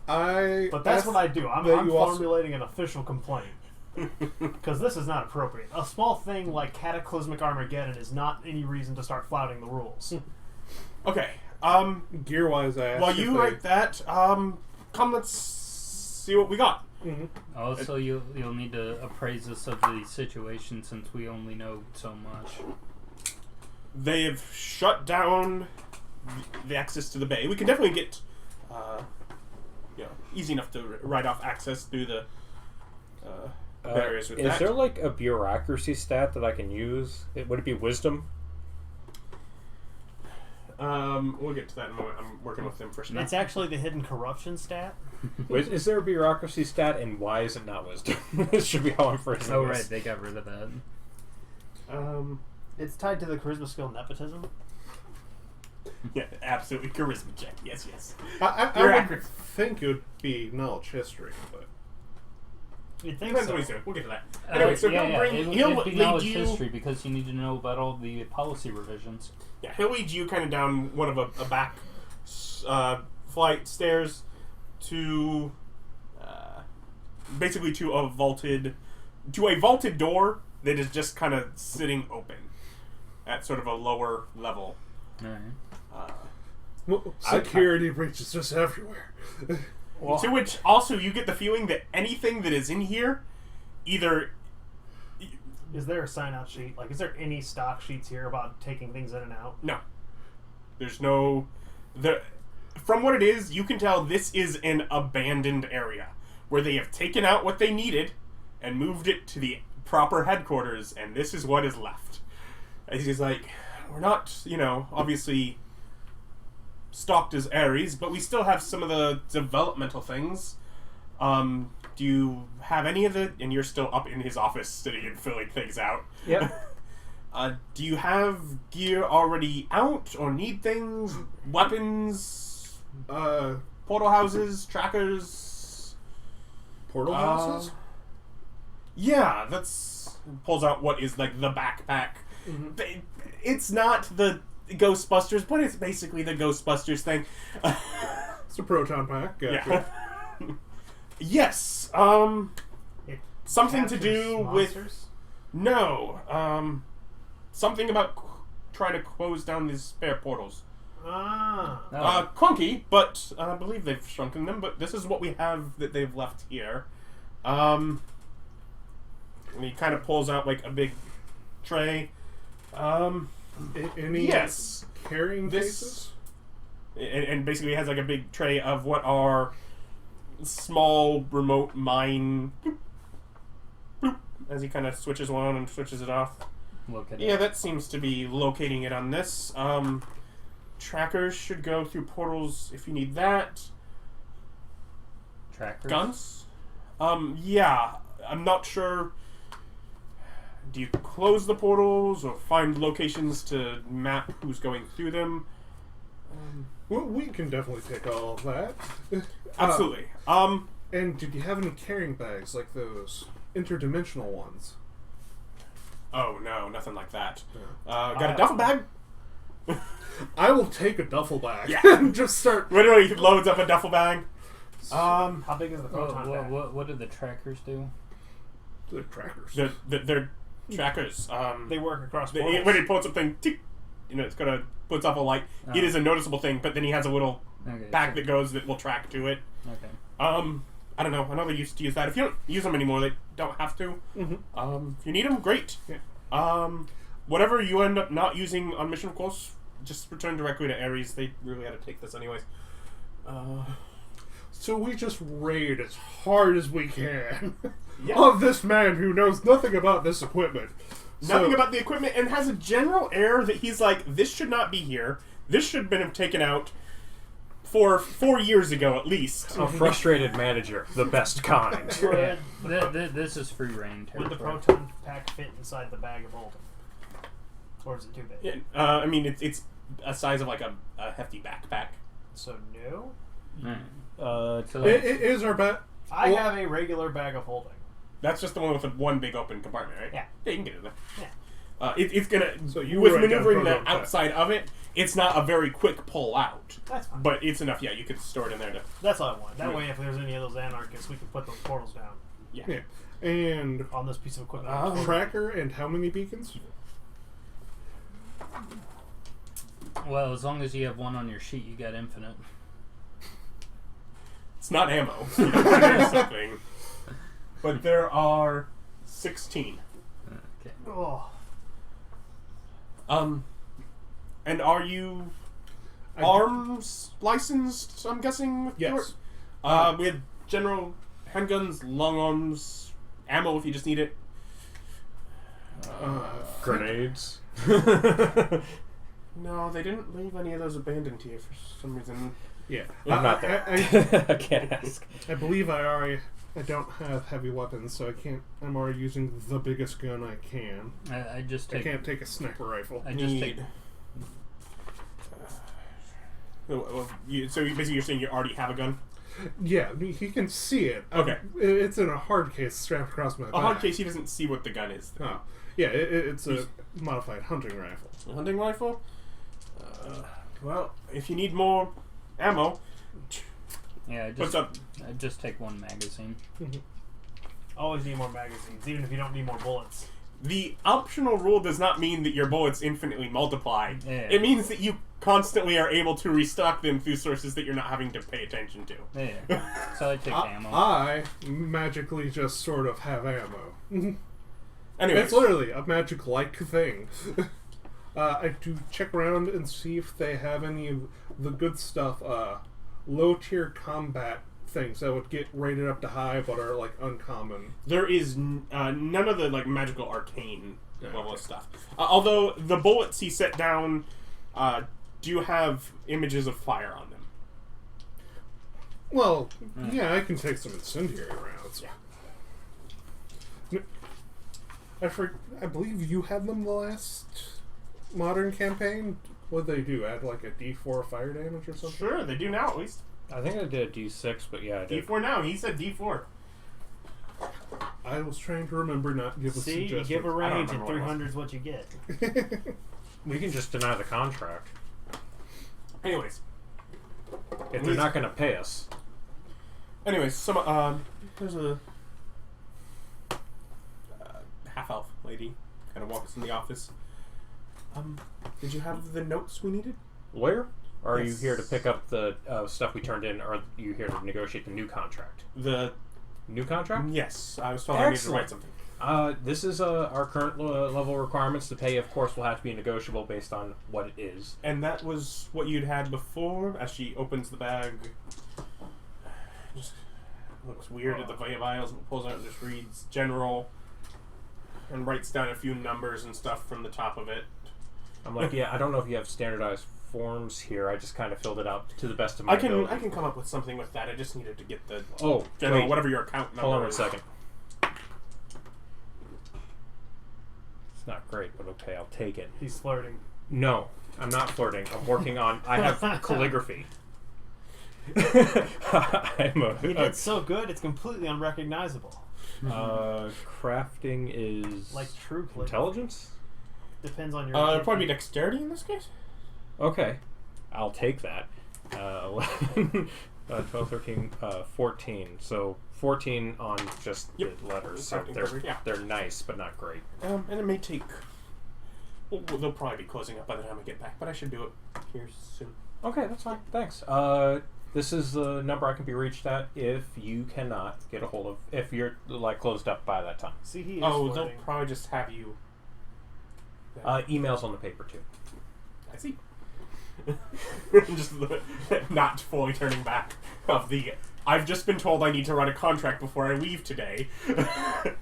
But that's what I do. I'm that you also- formulating an official complaint. Because this is not appropriate. A small thing like Cataclysmic Armageddon is not any reason to start flouting the rules. Okay. gear-wise. I asked While if you they- write that, come, let's see what we got. Also, you'll need to appraise us of the situation since we only know so much. They have shut down the access to the bay. We can definitely get, easy enough to write off access through the barriers with is that. there like a bureaucracy stat that I can use? Would it be wisdom? We'll get to that in a moment. I'm working with them first. It's actually the hidden corruption stat. Is there a bureaucracy stat, and why is it not wisdom? This should be how I'm phrasing Oh, this. right, they got rid of that. It's tied to the charisma skill nepotism. Yeah, absolutely. Charisma check. Yes, yes. I You're would accurate. think it would be knowledge history, but You'd think Depends so. what he's doing. We'll get to that. Anyway, so yeah, he'll bring. It'd He'll be lead knowledge you. history because you need to know about all the policy revisions. Yeah, he'll lead you kind of down one of a back flight stairs to basically to a vaulted door that is just kind of sitting open at sort of a lower level. Alright. security breaches just everywhere. To which also you get the feeling that anything that is in here, either Is there a sign-out sheet? Like, is there any stock sheets here about taking things in and out? no, there's no from what it is, you can tell this is an abandoned area where they have taken out what they needed and moved it to the proper headquarters, and this is what is left. And he's like, we're not, obviously stocked as Ares, but we still have some of the developmental things. Do you have any of it? And you're still up in his office sitting and filling things out. Yep. Do you have gear already out or need things? Weapons? Portal houses? Trackers? Portal houses? Yeah, that's... Pulls out what is like the backpack. It's not the Ghostbusters, but it's basically the Ghostbusters thing. It's a proton pack. Yeah. Yes. It Something to captures do with... monsters? No. Something about trying to close down these spare portals. Ah. Clunky, but I believe they've shrunken them, but this is what we have that they've left here. And he kind of pulls out like a big tray. Any Yes. carrying This- cases? And basically has like a big tray of what are small remote mine. Boop, boop, as he kind of switches one on and switches it off. Look at Yeah, it. that seems to be locating it on this. Trackers should go through portals if you need that. Trackers. Guns? Yeah. I'm not sure. Do you close the portals or find locations to map who's going through them? Well, we can definitely take all of that. Absolutely. And did you have any carrying bags like those interdimensional ones? Oh no, nothing like that. Yeah. Got a duffel bag? I will take a duffel bag Yeah. and just start. Literally loads up a duffel bag. How big is the photon bag? What do the trackers do? The trackers. They're trackers. They work across When portals. he pulls something, tick, it's gonna puts off a light. It is a noticeable thing, but then he has a little Okay. bag that goes that will track to it. Okay. I don't know. I know they used to use that. If you don't use them anymore, they don't have to. If you need them, great. Yeah. Whatever you end up not using on mission, of course, just return directly to Ares. They really had to take this anyways. So we just raid as hard as we can Yeah. on this man who knows nothing about this equipment. Nothing about the equipment, and has a general air that he's like, this should not be here. This should have been taken out 4 years ago at least. A frustrated manager, the best kind. Would, This is free reign would the territory. proton pack fit inside the bag of holding? Or is it too big? Yeah, I mean, it's a size of like a hefty backpack. So no. So It is our bet. I Well- have a regular bag of holding. That's just the one with one big open compartment, right? Yeah. Yeah, you can get it there. Yeah. It's gonna. So you with write down maneuvering the proton pack. outside of it, it's not a very quick pull out, That's fine. but it's enough. Yeah, you could store it in there to. That's all I want. That Yeah. way, if there's any of those anarchists, we can put those portals down Yeah. Yeah. And on this piece of equipment. tracker and how many beacons? well, as long as you have one on your sheet, you got infinite. It's not ammo. You don't need something. But there are 16. Okay. Oh, And are you I- arms licensed? I'm guessing. With Yes. we have general handguns, long arms, ammo if you just need it. Grenades. No, they didn't leave any of those abandoned here for some reason. Yeah. I'm not there. I can't ask. I believe I don't have heavy weapons, so I can't. I'm already using the biggest gun I can. I just I take. can't take a sniper rifle. I just take. So basically, you're saying you already have a gun? Yeah, I mean, he can see it. Okay. It's in a hard case strapped across my back. A hard case, he doesn't see what the gun is. Oh, yeah, it's a modified hunting rifle. A hunting rifle? Well, if you need more ammo, Yeah, what's up? I just take one magazine. always need more magazines, even if you don't need more bullets. The optional rule does not mean that your bullets infinitely multiply. Yeah. It means that you constantly are able to restock them through sources that you're not having to pay attention to. Yeah. So I take ammo. I magically just sort of have ammo. Anyways, It's literally a magic-like thing. I do check around and see if they have any of the good stuff, low-tier combat things that would get rated up to high but are, like, uncommon. there is none of the like magical arcane Yeah, level okay. of stuff. Although the bullets he set down do have images of fire on them. Well, yeah, I can take some incendiary rounds. Yeah. I believe you had them the last modern campaign. What'd they do? Add like a D4 fire damage or something? Sure, they do now at least. I think I did a D6, but yeah, I did. D4 now. He said D4. I was trying to remember not give a See, you suggestion. give a range, and remember what it 300 is what you get. We can just deny the contract. Anyways, If they're not going to pay us. some there's a half elf lady kind of walks in the office. Did you have the notes we needed? Lawyer? Or are you Yes. here to pick up the stuff we turned in, or are you here to negotiate the new contract? The New contract? yes, I was told I needed to write Excellent. something. This is our current level requirements. The pay, of course, will have to be negotiable based on what it is. And that was what you'd had before. As she opens the bag, just looks weird at the vials, pulls out and just reads general, and writes down a few numbers and stuff from the top of it. I'm like, yeah, I don't know if you have standardized forms here. I just kind of filled it out to the best of my I ability. can come up with something with that. I just needed to get the Oh, general, wait. whatever your account number Hold on 1 is. second. It's not great, but okay, I'll take it. He's flirting. No, I'm not flirting. I'm working on. I have calligraphy. I'm He did so good, it's completely unrecognizable. crafting is Like true calligraphy. intelligence. Depends on your. It'd probably be dexterity in this case. Okay, I'll take that. 11, 12, 13, 14. So 14 on just Yep. the letters. So Crafting coverage, yeah. they're nice, but not great. And it may take. Well, they'll probably be closing up by the time I get back, but I should do it here soon. Okay, that's fine. Thanks. This is the number I can be reached at if you cannot get a hold of, if you're like closed up by that time. See, he is Oh, they'll flirting. probably just have you. Emails on the paper too. I see. Just not fully turning back of the I've just been told I need to write a contract before I leave today,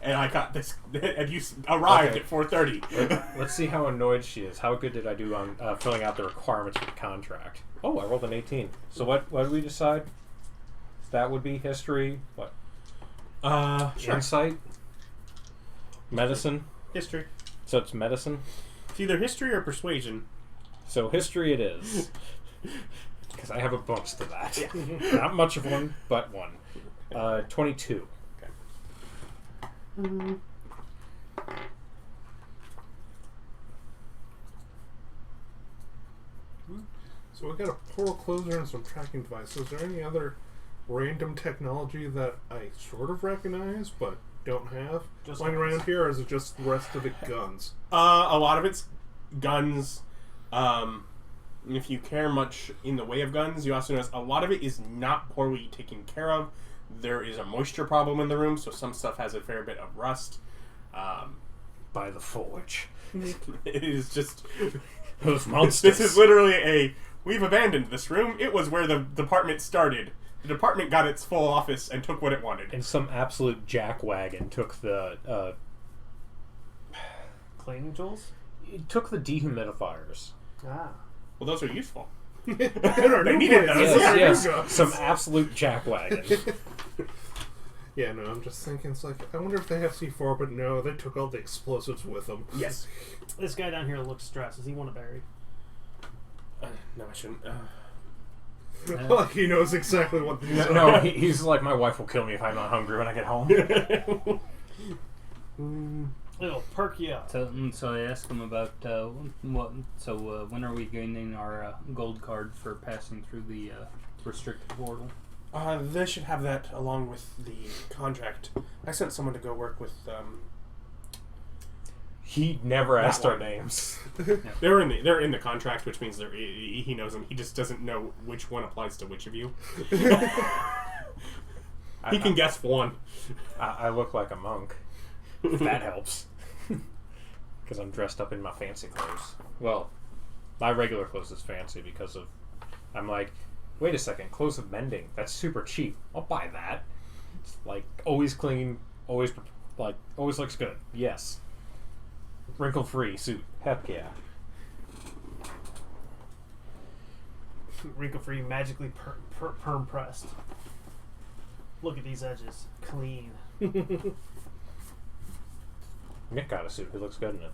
and I got this. And you arrived Okay. at 4:30. Let's see how annoyed she is. How good did I do on filling out the requirements for the contract? Oh, I rolled an 18. So what did we decide? That would be history. What? Sure. Insight? Medicine? History. So it's medicine? It's either history or persuasion. So history it is. Because I have a bonus to that. Not much of one, but one. 22. So we got a portal closer and some tracking devices. Is there any other random technology that I sort of recognize but don't have Just lying guns. around here, or is it just the rest of it guns? A lot of it's guns. If you care much in the way of guns, you also notice a lot of it is not poorly taken care of. There is a moisture problem in the room, so some stuff has a fair bit of rust. By the forge. It is just... Those monsters. This is literally we've abandoned this room. It was where the department started. The department got its full office and took what it wanted. And some absolute jackwagon took the... Cleaning tools? it took the dehumidifiers. Ah. Well, those are useful. They They needed those. Yes. Some absolute jackwagon. Yeah, no, I'm just thinking, it's like, I wonder if they have C4, but no, they took all the explosives with them. Yes. This guy down here looks stressed. Does he want to berry? No, I shouldn't. Like, he knows exactly what these are. No, he's like, my wife will kill me if I'm not hungry when I get home. It'll perk you up. So I asked him about what. So when are we gaining our gold card for passing through the restricted portal? They should have that along with the contract. I sent someone to go work with. He never asked our one. names. They're in the contract, which means he knows them. He just doesn't know which one applies to which of you. He can guess one. I look like a monk. If that helps. Because I'm dressed up in my fancy clothes. Well, my regular clothes is fancy because of... I'm like, wait a second, clothes of mending. That's super cheap. I'll buy that. It's like, always clean, always looks good. Yes. Wrinkle-free suit. Heck yeah. Wrinkle-free, magically perm pressed. Look at these edges. Clean. Nick got a suit. He looks good in it.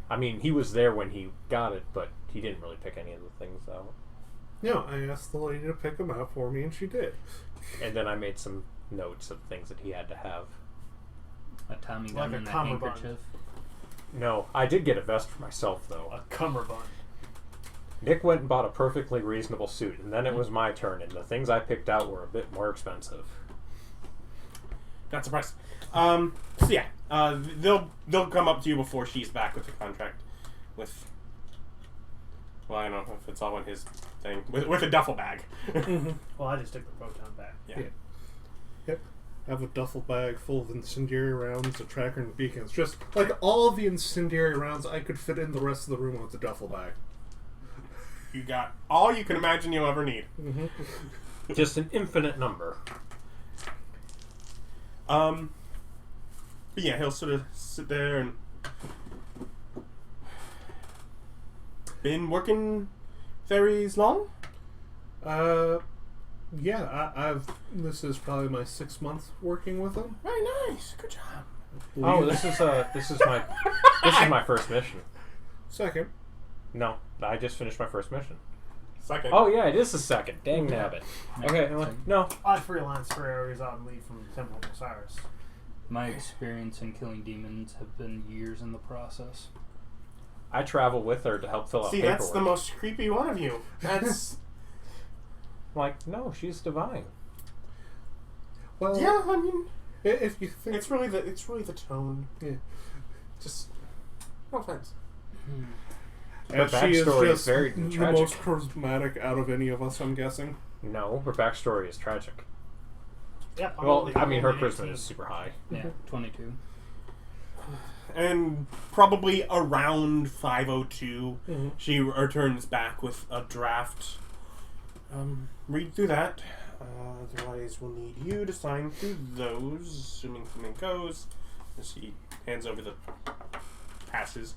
I mean, he was there when he got it, but he didn't really pick any of the things out. No, I asked the lady to pick them out for me, and she did. And then I made some notes of things that he had to have. A Tommy Like gun a and a cummerbund. handkerchief. No, I did get a vest for myself, though. A cummerbund. Nick went and bought a perfectly reasonable suit, and then it was my turn, and the things I picked out were a bit more expensive. Not surprised. So yeah, they'll come up to you before she's back with the contract. With, well, I don't know if it's all in his thing. With a duffel bag. Well, I just took the proton back. Yeah. Yep. I have a duffel bag full of incendiary rounds, a tracker, and beacons. Just like all of the incendiary rounds, I could fit in the rest of the room with the duffel bag. You got all you can imagine you'll ever need. Just an infinite number. But yeah, he'll sort of sit there and been working fairies long? Yeah, I've. This is probably my 6th month working with them. Very nice. Good job. Oh, this is my first mission. Second. No, I just finished my first mission. Second. Oh yeah, it is the second. Dang nabbit. Okay, no. I freelance for areas on leave from Temple of Osiris. My experience in killing demons have been years in the process. I travel with her to help fill out See, paperwork. that's the most creepy one of you. That's Like, no, she's divine. Well, yeah. I mean, if you think it's really the tone. Yeah. Just no offense. Her she is backstory just is very the tragic. most charismatic out of any of us, I'm guessing. No, her backstory is tragic. Yep. Well, I mean, her charisma is super high. Yeah, 22. And probably around 5:02, Mhm. she returns back with a draft read through that. Otherwise, we'll need you to sign through those, assuming something goes. As she hands over the passes.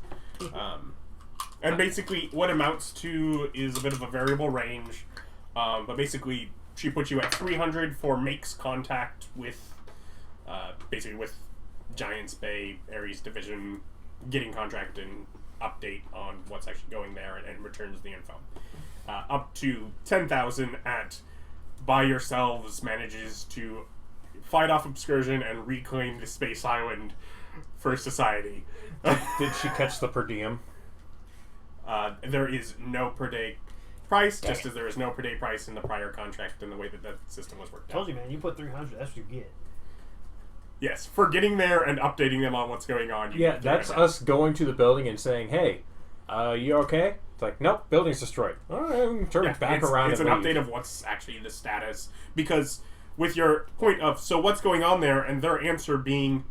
And basically, what amounts to is a bit of a variable range. But basically, she puts you at 300 for makes contact with, basically with Giants Bay, Ares Division, getting contract and update on what's actually going there and returns the info. Up to 10,000 at by yourselves manages to fight off excursion and reclaim the space island for society. Did she catch the per diem? There is no per day price, just as there is no per day price in the prior contract and the way that system was worked out. Told you, man. You put 300. That's what you get. Yes, for getting there and updating them on what's going on. Yeah, that's us going to the building and saying, "Hey, you okay?" It's like, "Nope, building's destroyed." All right, turn it back around. It's and an leave. update of what's actually the status, because with your point of so what's going on there, and their answer being,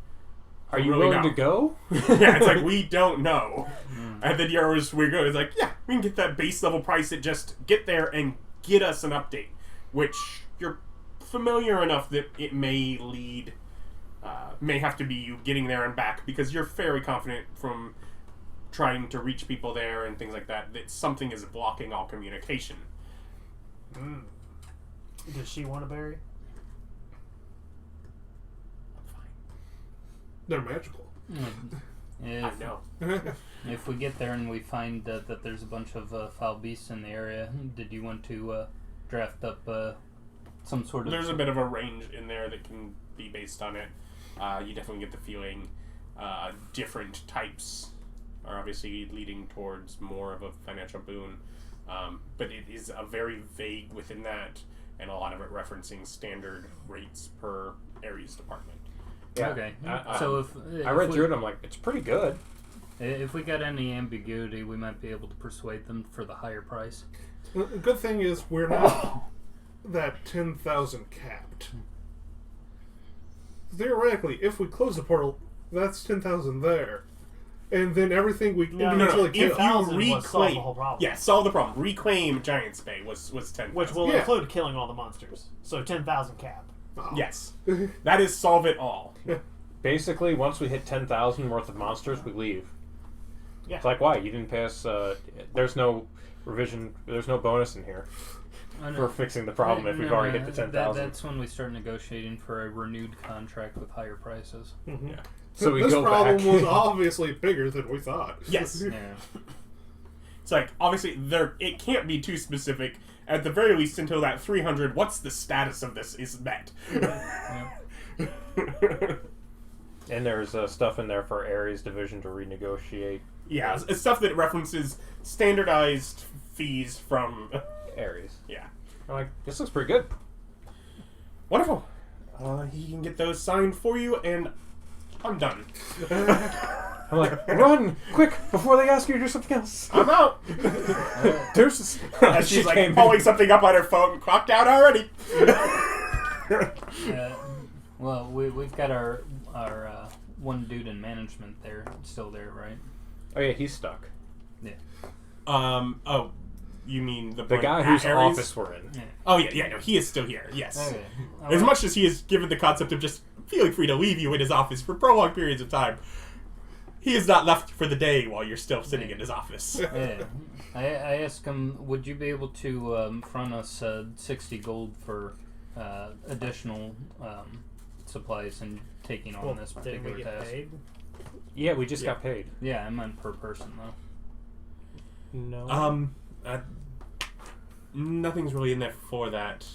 Are you really willing know. to go? Yeah, it's like we don't know. And then yours we go. It's like, yeah, we can get that base level price. It just get there and get us an update, which you're familiar enough that it may lead. May have to be you getting there and back because you're very confident from trying to reach people there and things like that that something is blocking all communication. Does she want a berry? I'm fine. They're magical. I know. If we get there and we find that there's a bunch of foul beasts in the area, did you want to draft up some sort of... There's a bit of a range in there that can be based on it. You definitely get the feeling different types are obviously leading towards more of a financial boon. But it is a very vague within that, and a lot of it referencing standard rates per Ares department. Yeah. Okay. I So if read we, through it. I'm like, it's pretty good. If we got any ambiguity, we might be able to persuade them for the higher price. The good thing is we're not that 10,000 capped. Theoretically, if we close the portal, that's 10,000 there. And then everything we individually If kill. you 10,000 was solve reclaim, the whole problem. yeah, solve the problem. Reclaim Giants Bay was 10,000. Which will Yeah. include killing all the monsters. So 10,000 cap. Oh. Yes, that is solve it all. Basically, once we hit 10,000 worth of monsters, we leave. Yeah. It's like, why? You didn't pass... there's no revision... There's no bonus in here for fixing the problem if we've already hit the 10,000. That's when we start negotiating for a renewed contract with higher prices. Mm-hmm. Yeah. So we this go problem back. was obviously bigger than we thought. Yes. Yeah. It's like, obviously, it can't be too specific. At the very least, until that 300, what's the status of this is met. And there's stuff in there for Ares Division to renegotiate. Yeah, it's stuff that references standardized fees from... Ares. Yeah. I'm like, this looks pretty good. Wonderful. He can get those signed for you, and I'm done. I'm like, run! Quick! Before they ask you to do something else! I'm out! Deuces. As she's like pulling something up on her phone, clocked out already. Well, we've got our one dude in management there, still there, right? Oh yeah, he's stuck. Yeah. Oh, you mean the guy at whose Ares? office we're in. Yeah. Oh, yeah, no, he is still here, yes. Okay. As much as he is given the concept of just feeling free to leave you in his office for prolonged periods of time, he is not left for the day while you're still sitting in his office. Yeah. I asked him, would you be able to front us 60 gold for additional supplies and taking on this Didn't particular we get task? paid? Yeah, we just got paid. Yeah, I meant per person though. No. Nothing's really in there for that.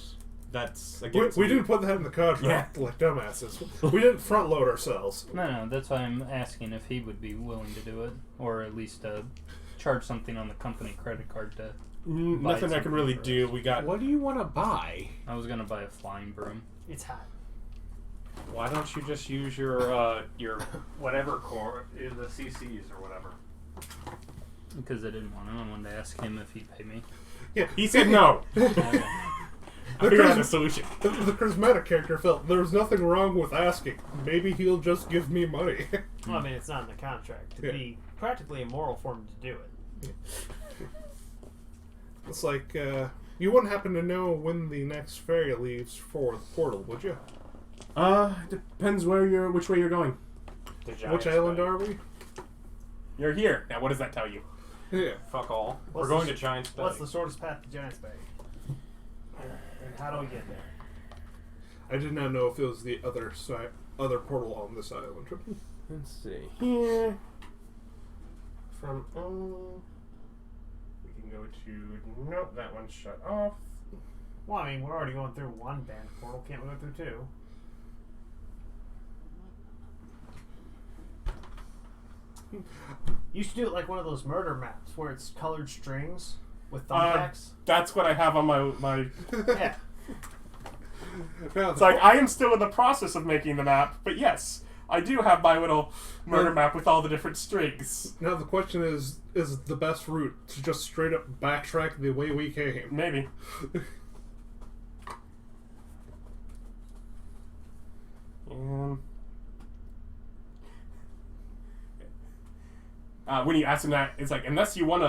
That's again. We didn't put that in the contract like dumbasses. We didn't front load ourselves. No, that's why I'm asking if he would be willing to do it, or at least charge something on the company credit card to. Nothing I can really something for do. us. We got. What do you want to buy? I was gonna buy a flying broom. It's hot. Why don't you just use your whatever core, the CCs or whatever? Because I didn't want to. I wanted to ask him if he'd pay me. Yeah, He said no. Okay. I figured out a solution. The charismatic character felt there was nothing wrong with asking. Maybe he'll just give me money. Well, I mean, it's not in the contract. It'd be practically immoral for him to do it. It's like You wouldn't happen to know when the next ferry leaves for the portal, would you? Depends which way you're going. The Giants Which island Bay. are we? You're here. Now, what does that tell you? Yeah. Fuck all. What's We're going the- to Giants Bay. What's the shortest path to Giants Bay? And how do we get there? I did not know if it was the other portal on this island. Let's see. Here. From, we can go to, nope, that one's shut off. Well, I mean, we're already going through one band portal. Can't we go through two? You should do it like one of those murder maps where it's colored strings with thumbtacks. That's what I have on my Yeah. Now, It's like, I am still in the process of making the map, but yes, I do have my little murder map with all the different strings. now the question is the best route to just straight up backtrack the way we came? Maybe. When you ask him that, it's like, unless you want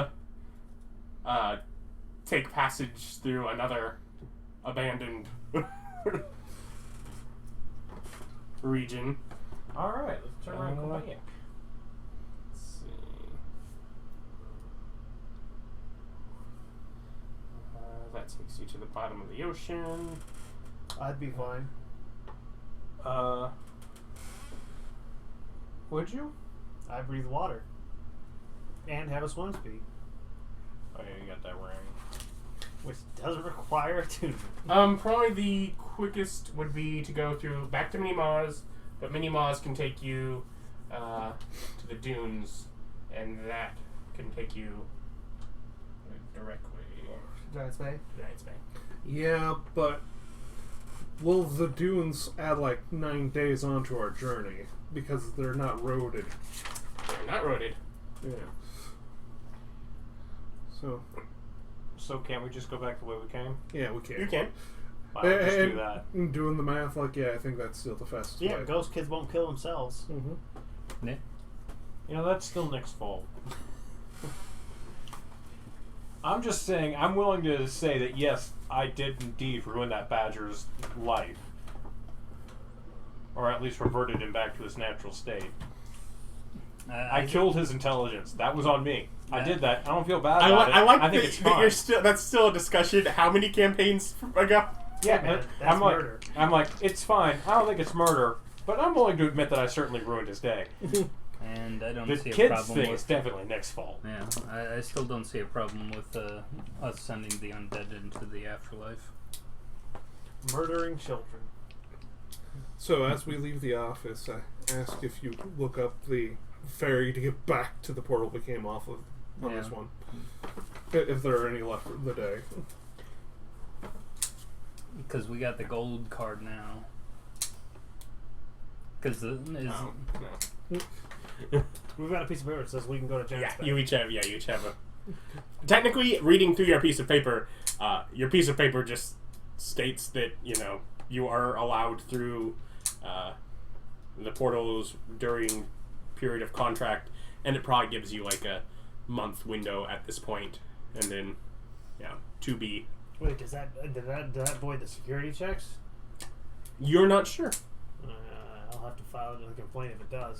to take passage through another abandoned region. Alright, let's turn around and go back. Let's see. That takes you to the bottom of the ocean. I'd be fine. Would you? I breathe water. And have a swim speed. Oh yeah, you got that ring. Which doesn't require attunement. Probably the quickest would be to go through back to Mini-Maz, but Mini-Maz can take you to the dunes, and that can take you directly Giants Bay? to Giants Bay. Yeah, but will the dunes add like 9 days onto our journey because they're not roaded? They're not roaded. Yeah. So can't we just go back the way we came? Yeah, we can. You can. Why don't we just do And that? doing the math, like, yeah, I think that's still the fastest Yeah, way. ghost kids won't kill themselves. Mm-hmm. Yeah. You know, that's still Nick's fault. I'm just saying, I'm willing to say that yes, I did indeed ruin that badger's life. Or at least reverted him back to his natural state. I killed his intelligence. That was on me. I did that. I don't feel bad about it. I like I think that, it's that fine. you're still. That's still a discussion. How many campaigns ago? Yeah, man, but that's I'm like, murder. it's fine. I don't think it's murder, but I'm willing to admit that I certainly ruined his day. And I don't The see a kids problem thing with is definitely Nick's fault. Yeah, I still don't see a problem with us sending the undead into the afterlife. Murdering children. So as we leave the office, I ask if you look up the ferry to get back to the portal we came off of on this one. If there are any left for the day. Because we got the gold card now. Because No. We've got a piece of paper that says we can go to Giants Yeah, Bay. you each have a. Technically, reading through your piece of paper just states that you are allowed through the portals during period of contract, and it probably gives you like a month window at this point, and then to be. Wait, does that void the security checks? You're not sure. I'll have to file a complaint if it does.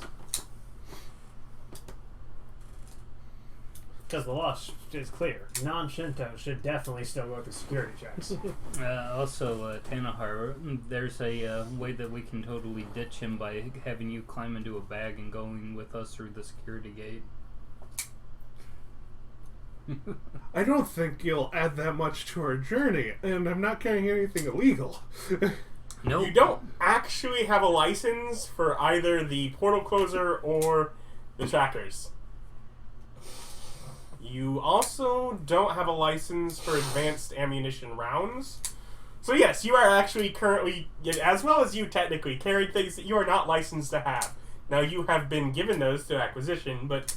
Because the law is clear. Non-Shinto should definitely still go through security checks. also, Tana Har, there's a way that we can totally ditch him by having you climb into a bag and going with us through the security gate. I don't think you'll add that much to our journey, and I'm not carrying anything illegal. Nope. You don't actually have a license for either the portal closer or the trackers. You also don't have a license for advanced ammunition rounds. So yes, you are actually currently, as well as you technically, carry things that you are not licensed to have. Now you have been given those to acquisition, but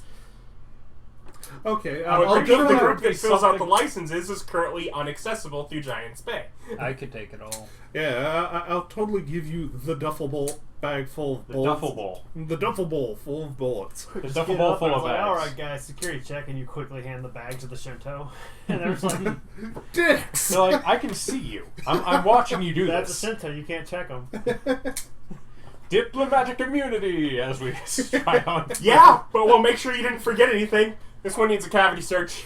Okay, But I'll the give group her. that fills out the licenses is currently inaccessible through Giant's Bay. I could take it all. Yeah, I'll totally give you the duffel bowl bag full of The bullets. duffel bowl. The duffel bowl full of bullets. The Just duffel get bowl up full and I of was like, bags. all right, guys, security check, and you quickly hand the bag to the Shinto, and they're just like, Dicks! They're like, I can see you. I'm watching you do "That's a this. Shinto. You can't check them." Diplomatic immunity, as we try on. Yeah, but we'll make sure you didn't forget anything. This one needs a cavity search.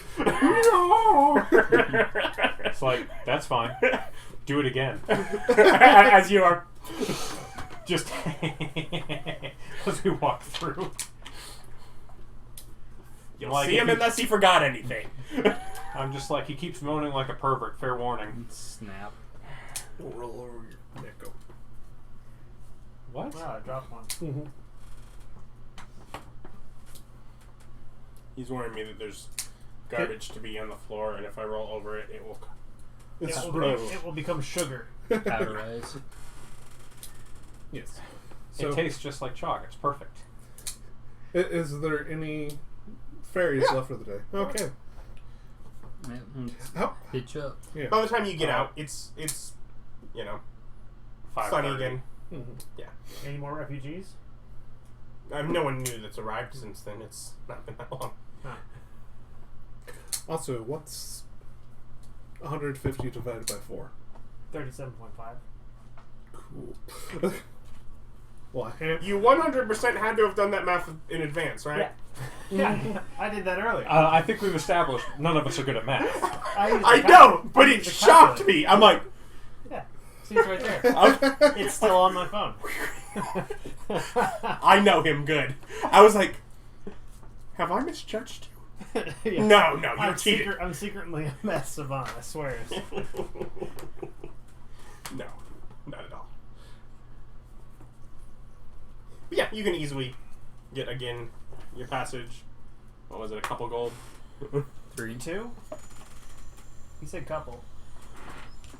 It's like, that's fine. Do it again. As you are. Just as we walk through. You'll Like, see if him he- unless he forgot anything. I'm just like, he keeps moaning like a pervert. Fair warning. Snap. Roll over your neck. What? Wow, I dropped one. He's warning me that there's garbage to be on the floor, and if I roll over it, it will. It's It will become sugar. Powderize. Yes. So, It tastes just like chalk. It's perfect. is there any fairies left for the day? Okay. Yeah, Oh, hit you up. yeah. By the time you get out, it's you know, sunny 5:30. again. Mhm. Any more refugees? No one new that's arrived since then. It's not been that long. Also, what's 150 divided by 4? 37.5. Cool. Well, You 100% had to have done that math in advance, right? Yeah, I did that earlier. I think we've established none of us are good at math. I know, but it shocked me. I'm like, Yeah, see, it's right there. okay. It's still on my phone. I know him good. I was like, have I misjudged you? Yeah. No, you cheated. I'm secretly a mess savant, I swear. No, not at all. But yeah, you can easily get, again, your passage. What was it, a couple gold? 3. 2? He said couple.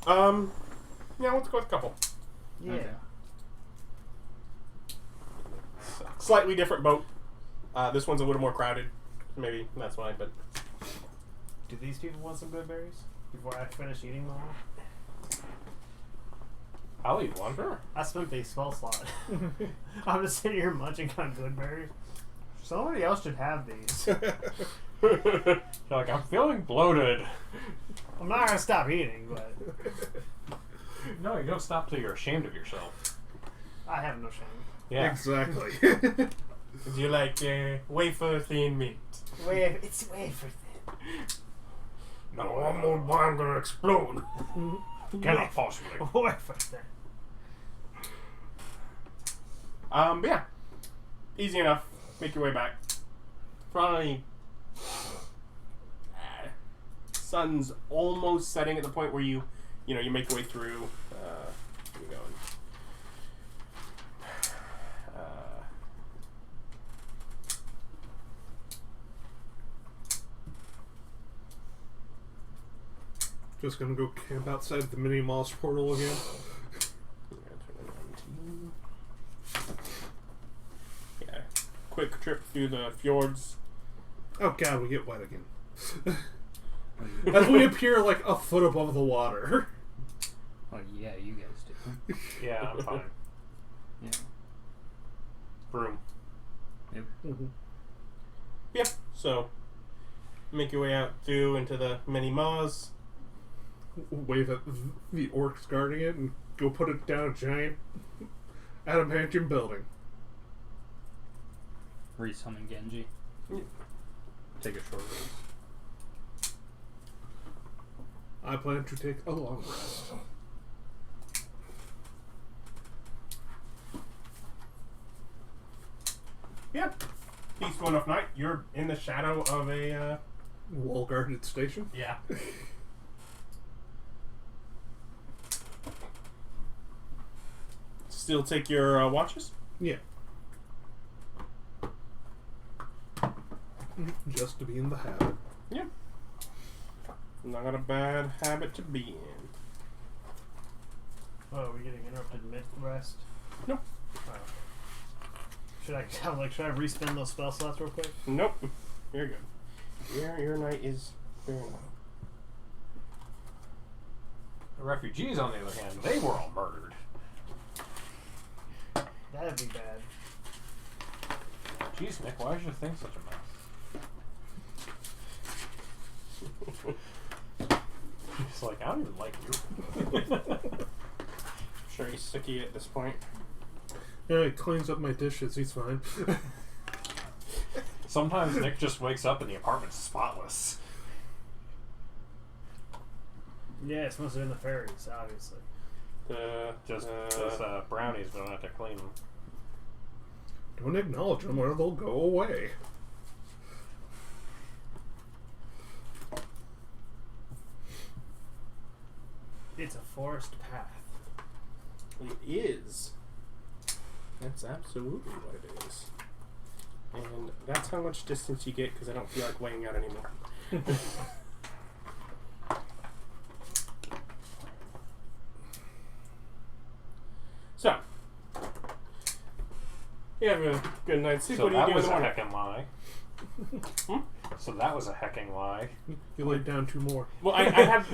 Yeah, let's go with a couple. Yeah. Okay. Slightly different boat. This one's a little more crowded. Maybe that's why, but... Do these people want some good berries before I finish eating them all? I'll eat one. Sure. I spent the spell slot. I'm just sitting here munching on good berries. Somebody else should have these. You're like, I'm feeling bloated. I'm not gonna stop eating, but No, you don't stop till you're ashamed of yourself. I have no shame. Yeah. Exactly. Do you like wafer thin mint? It's wafer thin. No, I'm gonna explode. Cannot possibly. Wafer thin. But yeah, easy enough. Make your way back. Probably sun's almost setting at the point where you make your way through. Where you going? Just gonna go camp outside the mini Moss portal again. Yeah, quick trip through the fjords. Oh god, we get wet again. As we appear like a foot above the water. Oh yeah, you guys do. Yeah, I'm fine. Yeah. Broom. Yeah, so make your way out through into the many maws. Wave at the orcs guarding it and go put it down a giant adamantium building. Resummon Genji. Yeah. Take a short rest. I plan to take a long rest. Yeah, peaceful enough night. You're in the shadow of a Wall guarded station. yeah. Still take your watches? Yeah. Just to be in the habit. Yeah. Not a bad habit to be in. Oh, are we getting interrupted mid-rest? Nope. Oh. Should I respin those spell slots real quick? Nope. You're good. Your knight is very low. The refugees, on the other hand, they were all murdered. That'd be bad. Jeez, Nick, why is your thing such a mess? He's like, I don't even like you. I'm sure he's Suki at this point. Yeah, he cleans up my dishes. He's fine. Sometimes Nick just wakes up and the apartment's spotless. Yeah, it's must have been the fairies, obviously. Just brownies, but I don't have to clean them. Don't acknowledge them or they'll go away. It's a forest path. It is. That's absolutely what it is. And that's how much distance you get because I don't feel like weighing out anymore. So, you have a good night's sleep. So What do you that do in was the a morning? heckin' lie. So that was a hecking lie. You laid down 2 more. Well, I have.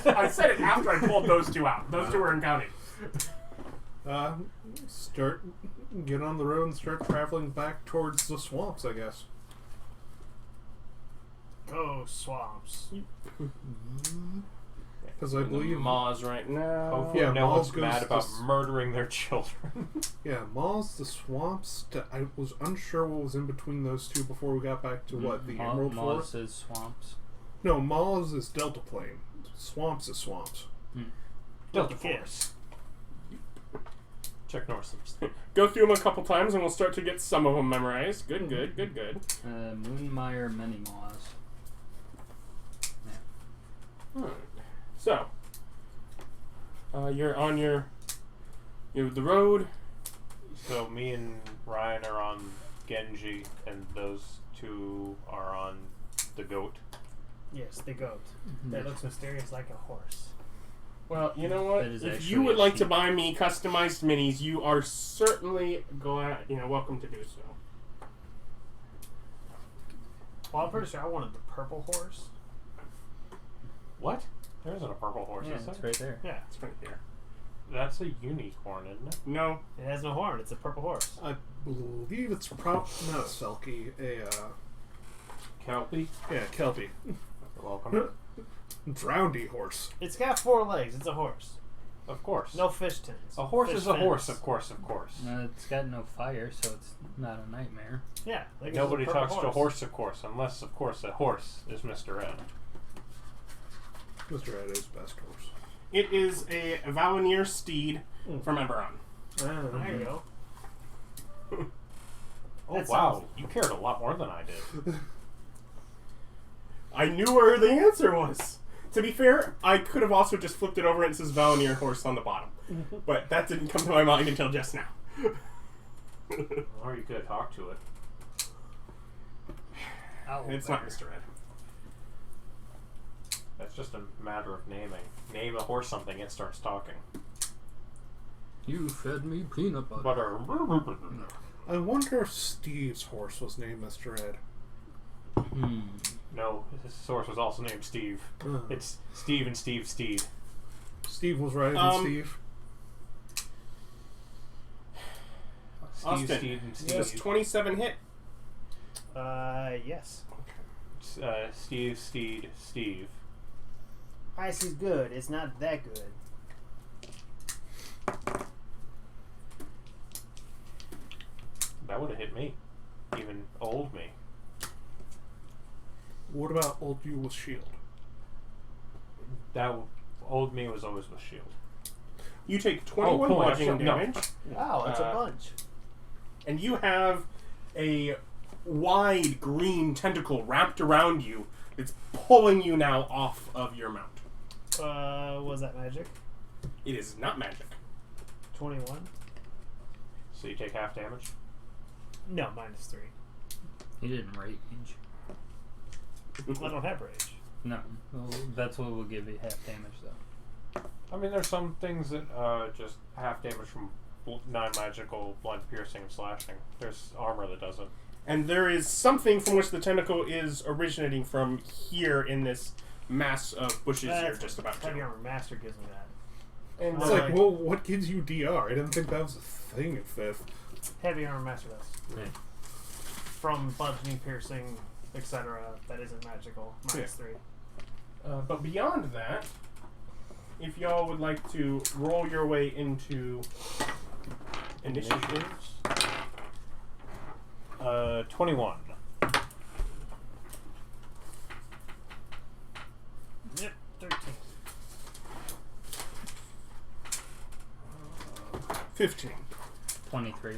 I said it after I pulled those 2 out. Those 2 weren't counting. Get on the road and start traveling back towards the swamps, I guess. Go swamps. Because I believe... Maws right now. Hopefully Yeah, no Miles one's goes mad to about s- murdering their children. Yeah, Malls, the swamps. I was unsure what was in between those 2 before we got back to what, the Emerald Forest? Mall says swamps. No, Malls is Delta Plain. Swamps is swamps. Delta Kid. Force. Check Norse. Go through them a couple times and we'll start to get some of them memorized. Good, good, good, good. Moonmire Mini Maws. So, you're on the road. So me and Ryan are on Genji, and those 2 are on the goat. Yes, the goat. That looks mysterious like a horse. Well, you know what? That is If actually you would a like to sheep. buy me customized minis, you are certainly welcome to do so. Well, I'm pretty sure I wanted the purple horse. What? There isn't a purple horse, Yeah, is it's there? right there. Yeah, It's right here. That's a unicorn, isn't it? No. it has no horn. It's a purple horse. I believe it's not Selkie, Kelpie? yeah, Kelpie. You're welcome. Drowndy horse. It's got 4 legs. It's a horse. Of course. No fish tins. A horse Fish is a horse, fins. of course, of course. It's got no fire, so it's not a nightmare. Yeah. like it's Nobody purple talks to a horse, of course, unless, of course, a horse is Mr. Ed. Mr. Ed is best horse. It is a Valenier steed from Eberron. There you go. Oh, That wow. sounds- You cared a lot more than I did. I knew where the answer was. To be fair, I could have also just flipped it over and it says Valenier horse on the bottom. But that didn't come to my mind until just now. Or you could have talked to it. It's not Mr. Ed. That's just a matter of naming. Name a horse something, it starts talking. You fed me peanut butter. Butter. I wonder if Steve's horse was named Mr. Ed. No, his source was also named Steve. It's Steve and Steve Steed. Steve was right, and Steve. Steve, Austin, Steve, and does Steve. 27 hit? Yes. Steve, Steed, Steve. Ice is good. It's not that good. That would have hit me. Even old me. What about old you with shield? That old me was always with shield. You take 21 cool, bludgeoning no. damage, Wow, that's a Uh, bunch. and you have a wide green tentacle wrapped around you that's pulling you now off of your mount. Was that magic? It is not magic. 21? So you take half damage? No, -3. He didn't rage. I don't have rage. No. Well, that's what will give you half damage, though. I mean, there's some things that just half damage from non-magical blunt piercing and slashing. There's armor that doesn't. And there is something from which the tentacle is originating from here in this mass of bushes you're just about Heavy to. Armor Master gives me that. And It's like, well, what gives you DR? I didn't think that was a thing in 5th. Heavy Armor Master does. Right. From bludgeoning, piercing, etc. That isn't magical. -3. but beyond that, if y'all would like to roll your way into initiatives. 21. Yep, 13. 15. 23.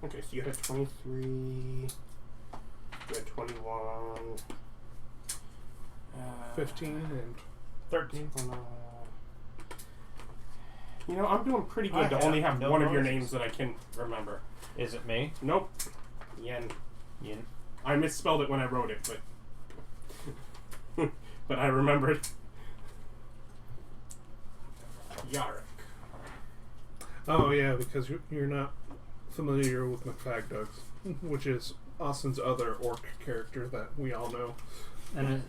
Okay, so you had 23. You had 21. 15 and 13. You know, I'm doing pretty good I to have only have no one of your bonuses. names that I can remember. Is it me? Nope. Yen. Yin. I misspelled it when I wrote it, but but I remembered. Yarok. Oh yeah, because you're not familiar with McFagdugs, which is Austin's other orc character that we all know. And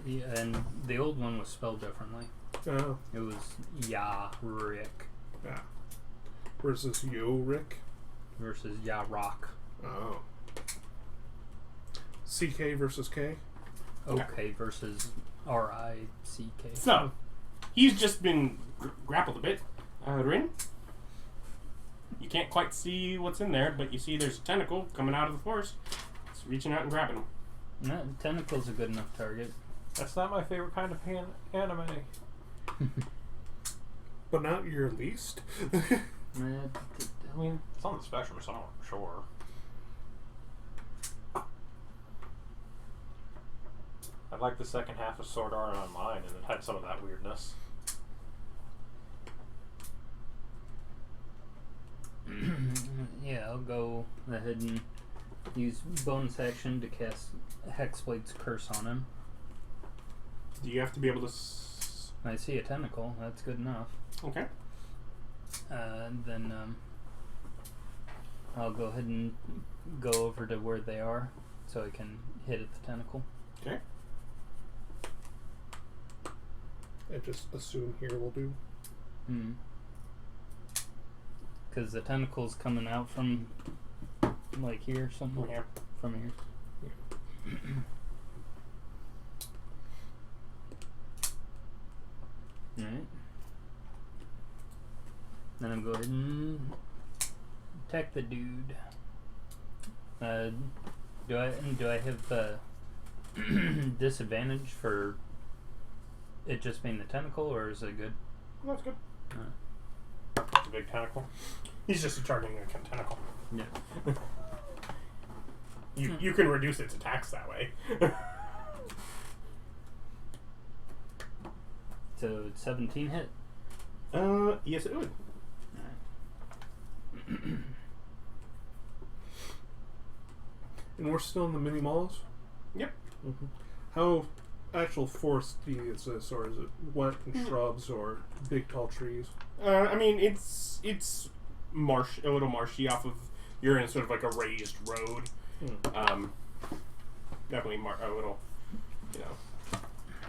the old one was spelled differently. Oh, It was Yarok yeah. Versus Yorick. versus Yarok. Oh. CK versus K. OK versus RICK. So, he's just been grappled a bit. Rin? You can't quite see what's in there, but you see there's a tentacle coming out of the forest. It's reaching out and grabbing him. No, tentacle's a good enough target. That's not my favorite kind of anime. But not your least. I mean, it's on the spectrum somewhere, for sure. I like the second half of Sword Art Online, and it had some of that weirdness. Yeah, I'll go ahead and use bonus action to cast Hexblade's Curse on him. Do you have to be able to... I see a tentacle. That's good enough. Okay. Then I'll go ahead and go over to where they are so I can hit at the tentacle. Okay. I just assume here will do. Because the tentacle's coming out from like here, something From here. from here. Alright. Then I'm going ahead and attack the dude. Do I have disadvantage for it just being the tentacle, or is it good? That's good. It's a big tentacle. He's just charging a tentacle. Yeah. You can reduce its attacks that way. So it's 17 hit. Yes it would. And we're still in the mini malls? Yep. Mm-hmm. How actual foresty is this, or is it wet and shrubs or big tall trees? I mean, it's marsh, a little marshy off of. You're in sort of like a raised road. Definitely a little,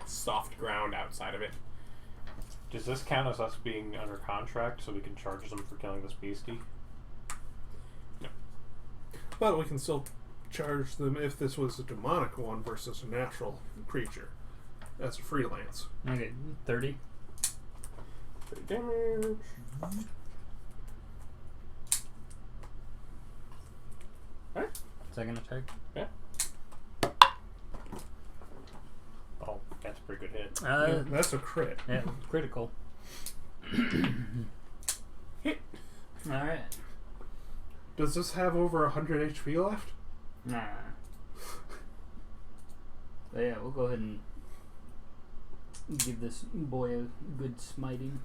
soft ground outside of it. Does this count as us being under contract so we can charge them for killing this beastie? No. But we can still charge them if this was a demonic one versus a natural creature. That's a freelance. Okay, 30. 30 damage. Alright. Second attack. Yeah. Oh, that's a pretty good hit. That's a crit. Yeah, critical. Hit. Alright. Does this have over 100 HP left? Nah. But yeah, we'll go ahead and give this boy a good smiting.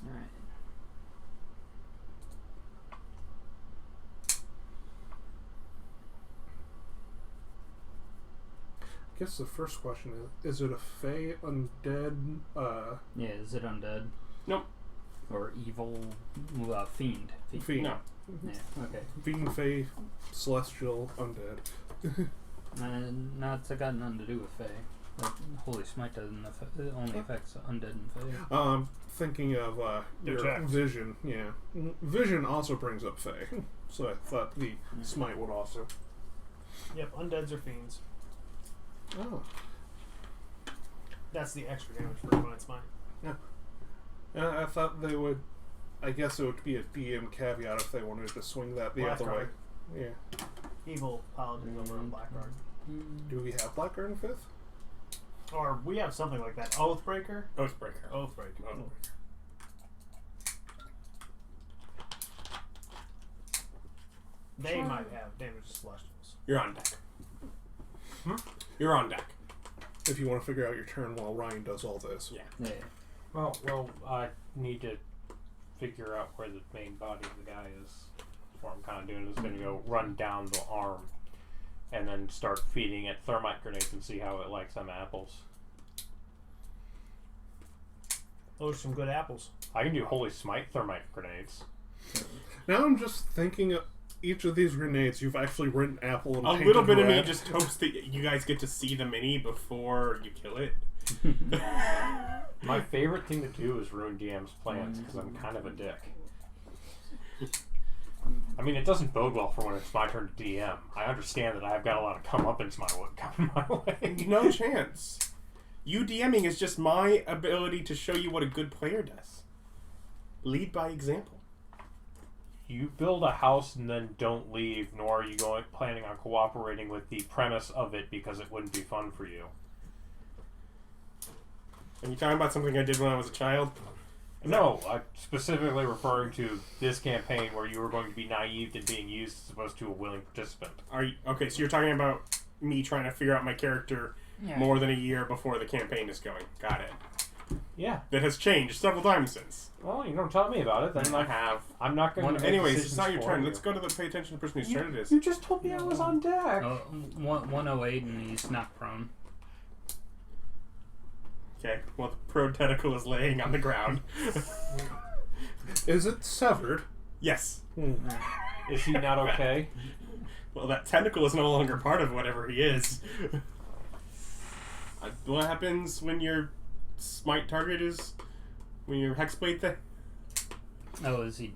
Alright. guess the first question is it a Fey, undead? Yeah, is it undead? Nope. Or evil? Fiend. Fiend. No. Yeah, okay. Fiend, Fey, celestial, undead. No, it's got nothing to do with Fae. Like, Holy Smite doesn't it only affects undead and Fae. Thinking of your checks. Vision. Yeah. Vision also brings up Fey. So I thought the Smite would also. Yep, undeads are fiends. Oh. That's the extra damage for Divine Smite. I thought they would. I guess it would be a DM caveat if they wanted to swing that the other way. Blackguard. Yeah. Evil Paladin over on Blackguard. Do we have Blackguard in 5th? Or we have something like that. Oathbreaker? Oathbreaker. Oathbreaker. They might have damage to Celestials. You're on deck. You're on deck. If you want to figure out your turn while Ryan does all this. Yeah. Yeah. Well, I need to figure out where the main body of the guy is. What I'm kind of doing is going to go run down the arm and then start feeding it thermite grenades and see how it likes them apples. Those are some good apples. I can do Holy Smite thermite grenades. Now I'm just thinking of each of these grenades, you've actually written apple and A painted little bit of me red. just hopes that you guys get to see the mini before you kill it. My favorite thing to do is ruin DM's plans because I'm kind of a dick. I mean, it doesn't bode well for when it's my turn to DM. I understand that I've got a lot of comeuppance coming my way. No chance. You DMing is just my ability to show you what a good player does. Lead by example. You build a house and then don't leave, nor are you planning on cooperating with the premise of it because it wouldn't be fun for you. Are you talking about something I did when I was a child? No, I'm specifically referring to this campaign where you were going to be naive and being used as opposed to a willing participant. Are you, okay, so you're talking about me trying to figure out my character more than a year before the campaign is going. Got it. Yeah. That has changed several times since. Well, you don't tell me about it, then I have. I'm not going to. Anyways, it's not your turn. Let's go to the pay attention to the person whose turn it is. You just told me I was on deck. 108 and he's knocked prone. Okay, well, the prone tentacle is laying on the ground. Is it severed? Yes. Is he not okay? Well, that tentacle is no longer part of whatever he is. What happens when your smite target is... when your hexblade thing? Oh, is he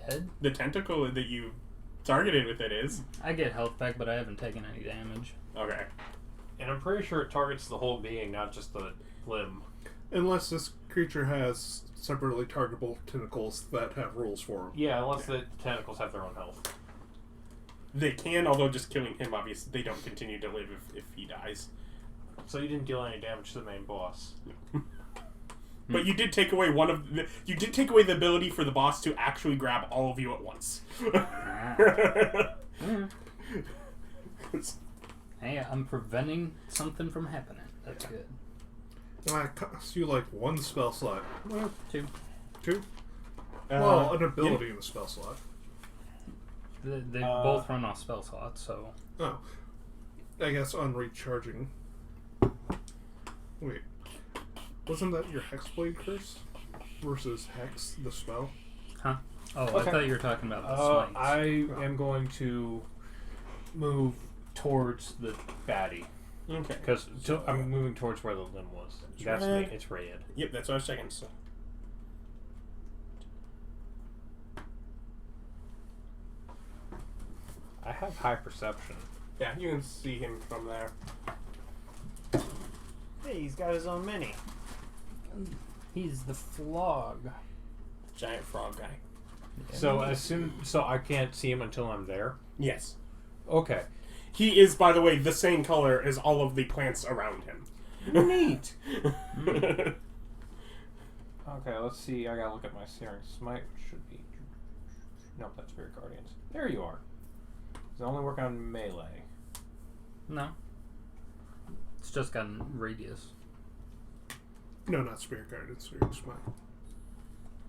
dead? The tentacle that you targeted with it is. I get health back, but I haven't taken any damage. Okay. And I'm pretty sure it targets the whole being, not just the limb. Unless this creature has separately targetable tentacles that have rules for them. Yeah, unless the tentacles have their own health. They can, although just killing him, obviously, they don't continue to live if he dies. So you didn't deal any damage to the main boss. But you did take away you did take away the ability for the boss to actually grab all of you at once. Hey, I'm preventing something from happening. That's good. And I cost you like one spell slot. Well, 2. 2? Well, an ability in the spell slot. They both run off spell slots, so... Oh. I guess on recharging. Wait. Wasn't that your Hexblade curse? Versus Hex, the spell? Huh? Oh, Okay. I thought you were talking about the smites. I am going to move towards the baddie. Okay. Because I'm moving towards where the limb was. That's red. me. It's red. Yep, that's what I was checking. So. I have high perception. Yeah, you can see him from there. Hey, he's got his own mini. He's the flog. Giant frog guy. So I can't see him until I'm there. Yes. Okay. He is, by the way, the same color as all of the plants around him. Neat. Okay, let's see. I gotta look at my Searing Smite, which should be. Nope, that's Spirit Guardians. There you are. Does it only work on melee? No. It's just got a radius. No, not Spirit Guard, it's Spirit Smite.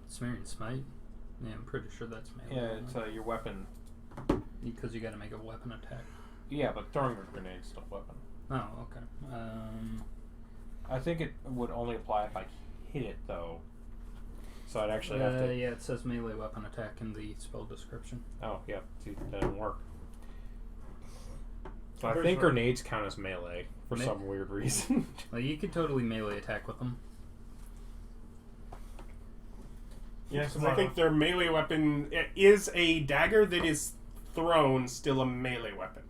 Smearing Smite? Yeah, I'm pretty sure that's melee. Yeah, it's your weapon. Because you gotta make a weapon attack. Yeah, but throwing a grenade's still a weapon. Oh, okay. I think it would only apply if I hit it, though. So I'd actually have to... Yeah, it says melee weapon attack in the spell description. Oh, yeah. See, that didn't work. So I Where's think the- grenades count as melee for some weird reason. Well, you could totally melee attack with them. Yeah, because I think their melee weapon is a dagger that is thrown still a melee weapon.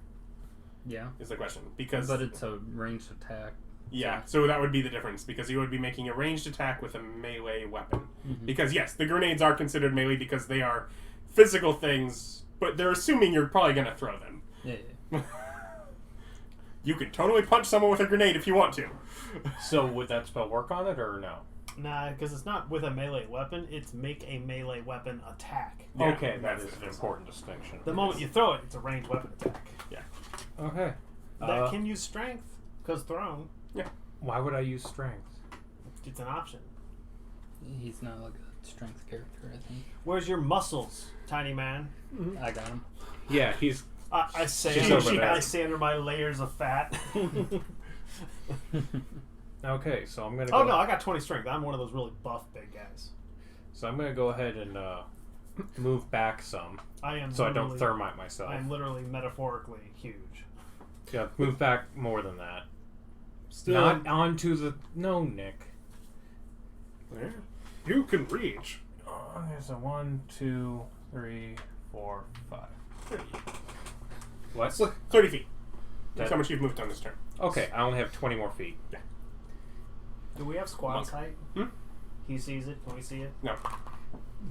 Yeah. Is the question because But it's a ranged attack. yeah, so that would be the difference because you would be making a ranged attack with a melee weapon. Mhm. Because yes, the grenades are considered melee because they are physical things, but they're assuming you're probably going to throw them. Yeah. You could totally punch someone with a grenade if you want to. So would that spell work on it, or no? Nah, because it's not with a melee weapon. It's make a melee weapon attack. Yeah, Okay, that that's is the an difference. important distinction. The moment you throw it, it's a ranged weapon attack. Okay. That can use strength, because thrown, Why would I use strength? it's an option. He's not like a strength character, I think. Where's your muscles, tiny man? I got him. Yeah, he's... I say, She's over there. I say under my layers of fat. Okay, so I'm gonna go... Oh no, I got 20 strength. I'm one of those really buff big guys. So I'm gonna go ahead and move back some, I am. so I don't literally- thermite myself. I am literally metaphorically huge. Yeah, move back more than that. Still, Not onto the... No, Nick. Yeah. You can reach. There's a 1, 2, 3, 4, 5. What? 30 feet. That's That- how much you've moved on this turn. Okay, I only have 20 more feet. Do we have squad's height? Hmm? He sees it. Can we see it? No.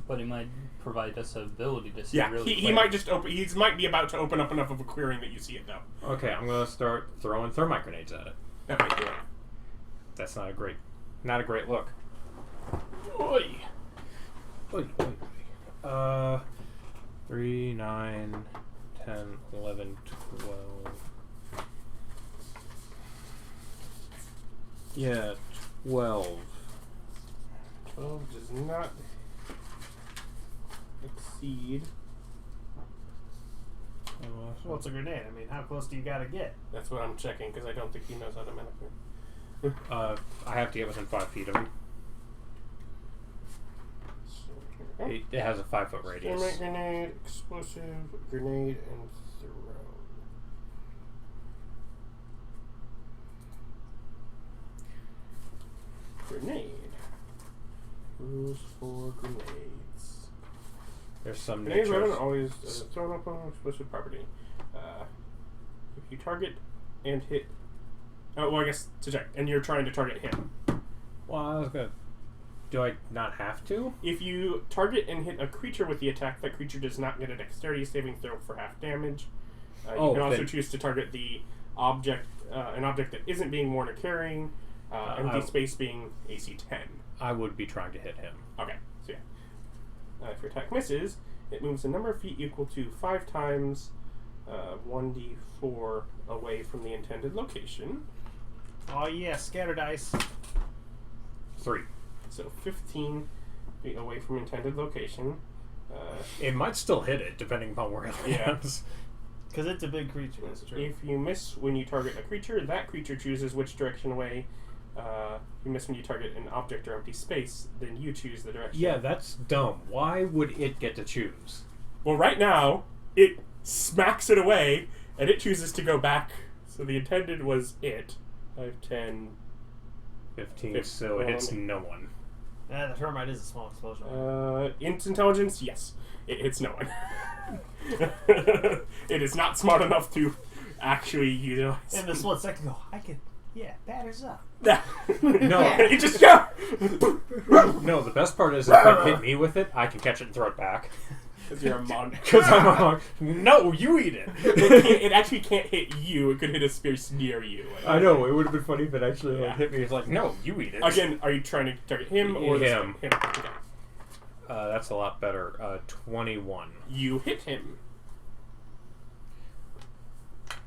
But he might provide us an ability to see Yeah, really he quick. might just open. He might be about to open up enough of a clearing that you see it, though. Okay, I'm gonna start throwing thermite grenades at it. That might do it. That's not a great look. Oi. Oy, oy, oy. 3, 9, 10, 11, 12. Yeah, 12. 12 does not exceed. What's a grenade? I mean, how close do you gotta get? That's what I'm checking because I don't think he knows automatically. I have to get within 5 feet of him. It has a 5-foot radius. Thermite grenade, explosive, grenade, and throw. Grenade. Rules for grenades. There's some Grenades natures. weapon always thrown up on explosive property. If you target and hit. Oh, well, I guess to check. And you're trying to target him. Well, I was gonna. Do I not have to? If you target and hit a creature with the attack, that creature does not get a dexterity saving throw for half damage. You can also then- choose to target the object, an object that isn't being worn or carrying, empty space being AC 10. I would be trying to hit him. Okay, so yeah. If your attack misses, it moves a number of feet equal to 5 times 1d4 away from the intended location. Oh yeah, scatter dice. 3. So 15 feet away from intended location. It might still hit it, depending upon where it Yeah. lands. Because it's a big creature. That's true. If you miss when you target a creature, that creature chooses which direction away. If you miss when you target an object or empty space, then you choose the direction. Yeah, that's dumb. Why would it get to choose? Well, right now, it smacks it away, and it chooses to go back. So the intended was it. 5, 10. 15, so it hits no one. The termite is a small explosion. Int intelligence, yes. It hits no one. It is not smart enough to actually utilize. In the split second, go. Batters up. No. It just go. No, the best part is if it hit me with it, I can catch it and throw it back. Because you're a mon. Because I'm a no, you eat it. It actually can't hit you. It could hit a space near you. I know, it would have been funny if it actually hit me. It's like, no, you eat it. Again, are you trying to target him or Him. Him. Okay. That's a lot better. 21. You hit him.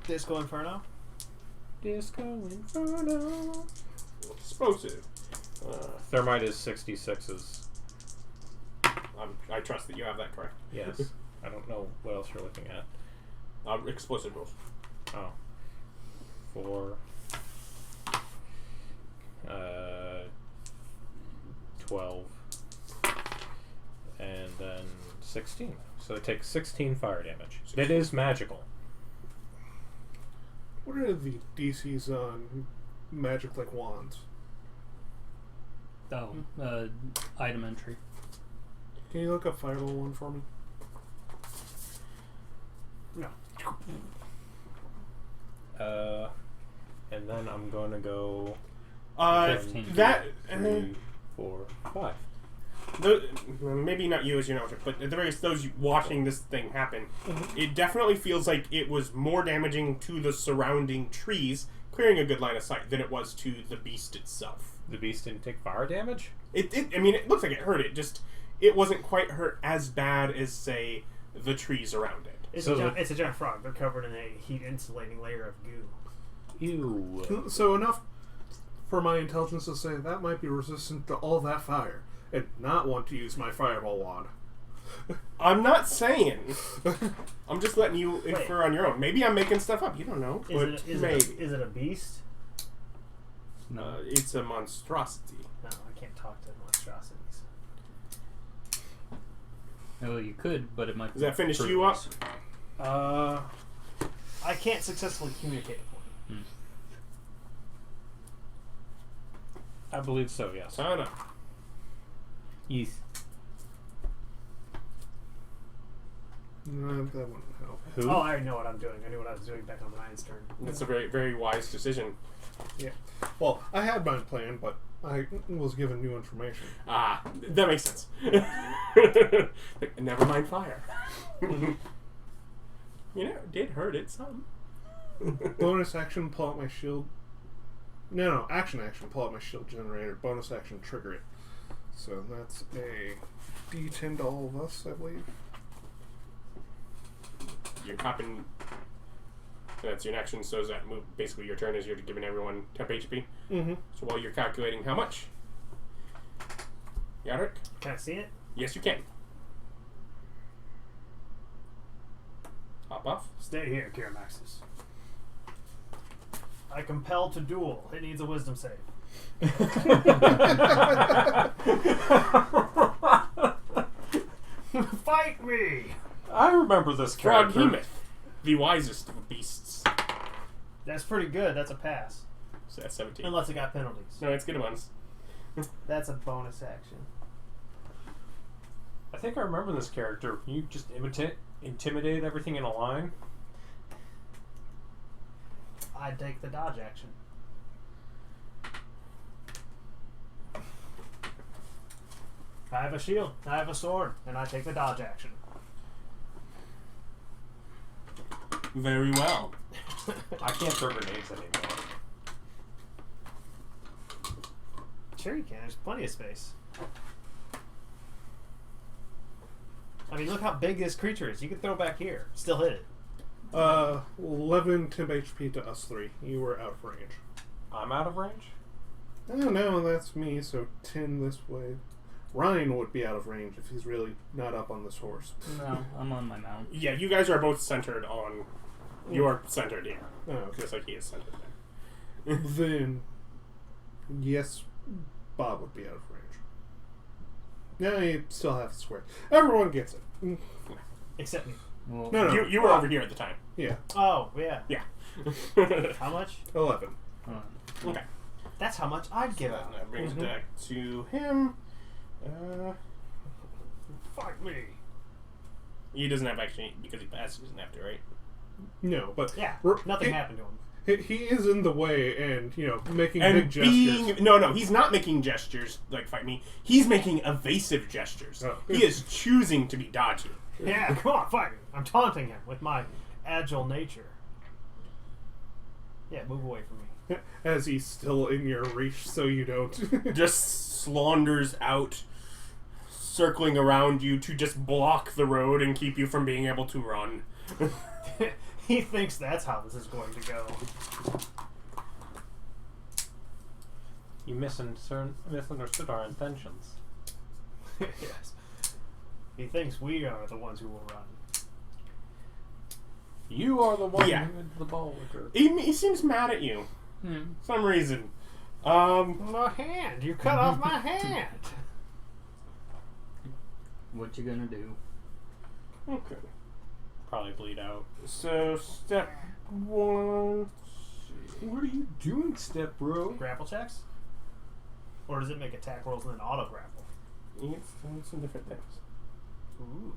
Disco Inferno. Disco Inferno. Explosive. Thermite is 66's. I trust that you have that correct. Yes. I don't know what else you're looking at. Explosive rules. Oh. 4, 16. So it takes 16 fire damage. That is magical. What are the DCs on magic like wands? Oh, item entry. Can you look up Fireball 1 for me? No. And then I'm going to go... 15. That 3, 4, 5. maybe not you as your knowledge, but at the very least, those watching this thing happen, it definitely feels like it was more damaging to the surrounding trees, clearing a good line of sight, than it was to the beast itself. The beast didn't take fire damage? I mean, it looks like it hurt it. Just it wasn't quite hurt as bad as, say, the trees around it. It's, So it's a giant frog. They're covered in a heat-insulating layer of goo. Ew. So enough for my intelligence to say that might be resistant to all that fire, and not want to use my Fireball wand. I'm not saying. I'm just letting you infer on your own. Maybe I'm making stuff up. You don't know. Is Maybe. it a beast? No. It's a monstrosity. No, I can't talk to monstrosities. Well, you could, but it might. Does that finish prove you up? this. I can't successfully communicate with one. I believe so, yes. Tana. Yes. No, that wouldn't help. Who? Oh, I already know what I'm doing. I knew what I was doing back on Ryan's turn. That's a very, very wise decision. Yeah. Well, I had mine planned, but I was given new information. Ah, that makes sense. Never mind fire. You know, it did hurt it some. Bonus action, pull out my shield. No, action, pull out my shield generator. Bonus action, trigger it. So that's a D10 to all of us, I believe. You're copping. That's your action, so is that move? Basically, your turn is you're giving everyone temp HP. Mm-hmm. So while you're calculating how much, Yarok? Can I see it? Yes, you can. Hop off. Stay here, Kiramaxis. I compel to duel. It needs a wisdom save. Fight me! I remember this character. Froghemoth, the wisest of beasts. That's pretty good. That's a pass. So that's 17. Unless it got penalties. No, it's good ones. That's a bonus action. I think I remember this character. You just intimidate everything in a line. I take the dodge action. I have a shield, I have a sword, and I take the dodge action. Very well. I can't throw grenades anymore. Sure you can, there's plenty of space. I mean, look how big this creature is. You can throw back here. Still hit it. 11 temp HP to us three. You were out of range. I'm out of range? Oh no, that's me, so 10 this way. Ryan would be out of range if he's really not up on this horse. No, I'm on my mount. Yeah, you guys are both centered on. You are centered here. Oh, okay. Just like he is centered there. Then, yes, Bob would be out of range. No, you still have the square. Everyone gets it. Except me. Well, No, no. You were over here at the time. Yeah, Oh, yeah. Yeah. How much? 11. Okay. That's how much I'd give out. That brings it back to him. Fuck me. He doesn't have actually, because he passed, he doesn't have to, right? No, but Yeah, r- nothing he- happened to him. He is in the way and, making And big gestures. No, he's not making gestures like fight me. He's making evasive gestures. Oh. He is choosing to be dodgy. Yeah, come on, fight me. I'm taunting him with my agile nature. Yeah, move away from me. As he's still in your reach, so you don't. Just slaunders out, circling around you to just block the road and keep you from being able to run. He thinks that's how this is going to go. You misunderstood our intentions. Yes. He thinks we are the ones who will run. You are the one Yeah. who did the ball liquor. He seems mad at you. For some reason. My hand! You cut off my hand! what you gonna do? Okay. Probably bleed out. So step 1. What are you doing, step bro? Grapple checks? Or does it make attack rolls and then auto grapple? It's some different things. Ooh.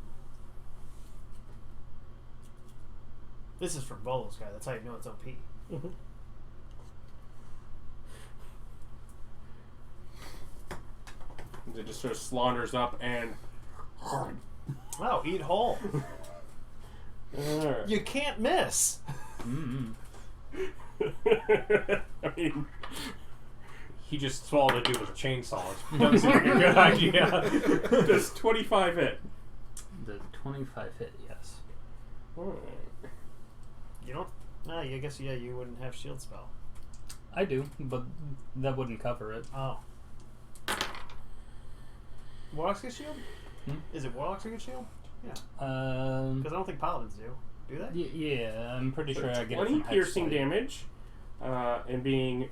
This is from Volo's guy. That's how you know it's OP. Mm-hmm. It just sort of slaunders up and. Oh, eat whole. Alright. You can't miss. Mm-hmm. I mean, He just swallowed a dude with a chainsaw. It doesn't seem like a good idea. does 25 hit? The 25 hit, yes. Alright. You don't? No, I guess, yeah, you wouldn't have shield spell. I do, but that wouldn't cover it. Oh. Warlocks get shield? Hmm? Is it Warlocks who get shield? Yeah. Um, Because I don't think Paladins do. Do they? yeah, I'm pretty sure I get it 20 from Hex piercing Blade. damage, and being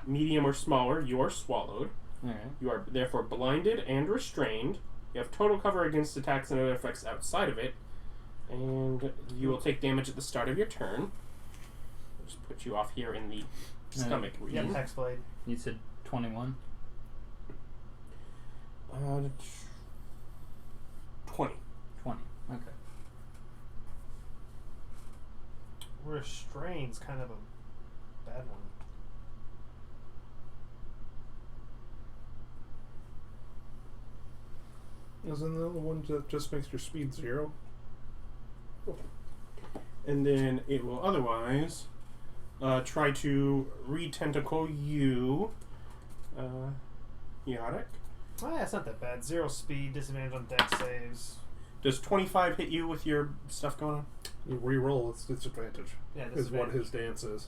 medium or smaller, you are swallowed. Alright. You are therefore blinded and restrained. You have total cover against attacks and other effects outside of it. And you will take damage at the start of your turn. Just put you off here in the stomach Yep, region. Hex Blade. You said 21? 20. 20. Okay. Restrain's kind of a bad one. Isn't that the one that just makes your speed 0? And then it will otherwise try to re-tentacle you, Yarok. Oh, yeah, it's not that bad. 0 speed, disadvantage on dex saves. Does 25 hit you with your stuff going on? You re-roll its disadvantage. Yeah, Is what disadvantage. his dance is.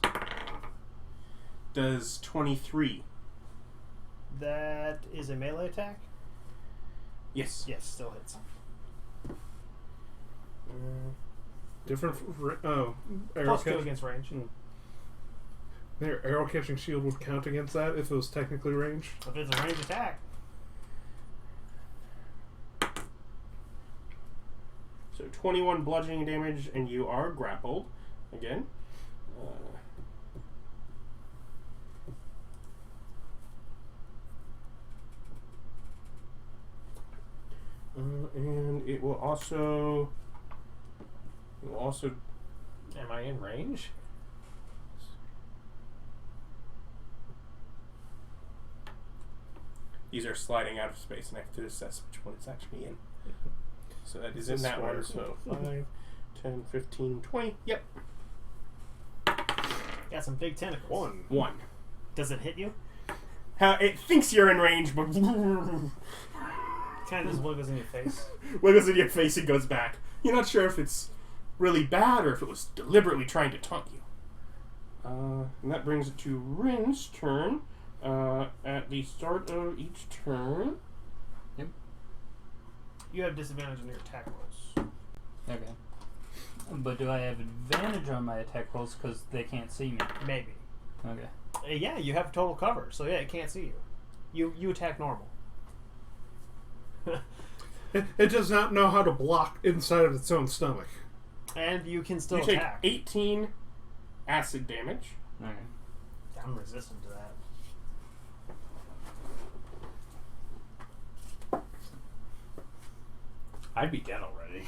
Does 23? That is a melee attack? Yes. Yes, still hits. Different. Arrow Plus 2 catch. against range. Their arrow catching shield would count against that if it was technically ranged. If it's a range attack. So 21 bludgeoning damage, and you are grappled again. And it will also. Am I in range? These are sliding out of space, and I have to assess which one it's actually in. So that is in It's a that one. square. So 5, 10, 15, 20. Yep. Got some big tentacles. 1. Does it hit you? It thinks you're in range, but Kind of just wiggles in your face. wiggles in your face and goes back. You're not sure if it's really bad or if it was deliberately trying to taunt you. And that brings it to Rin's turn. At the start of each turn. You have disadvantage on your attack rolls. Okay. But do I have advantage on my attack rolls because they can't see me? Maybe. Okay. Yeah, you have total cover, so yeah, it can't see you. You attack normal. It does not know how to block inside of its own stomach. And you can still You take attack. 18 acid damage. Okay. I'm resistant to that. I'd be dead already.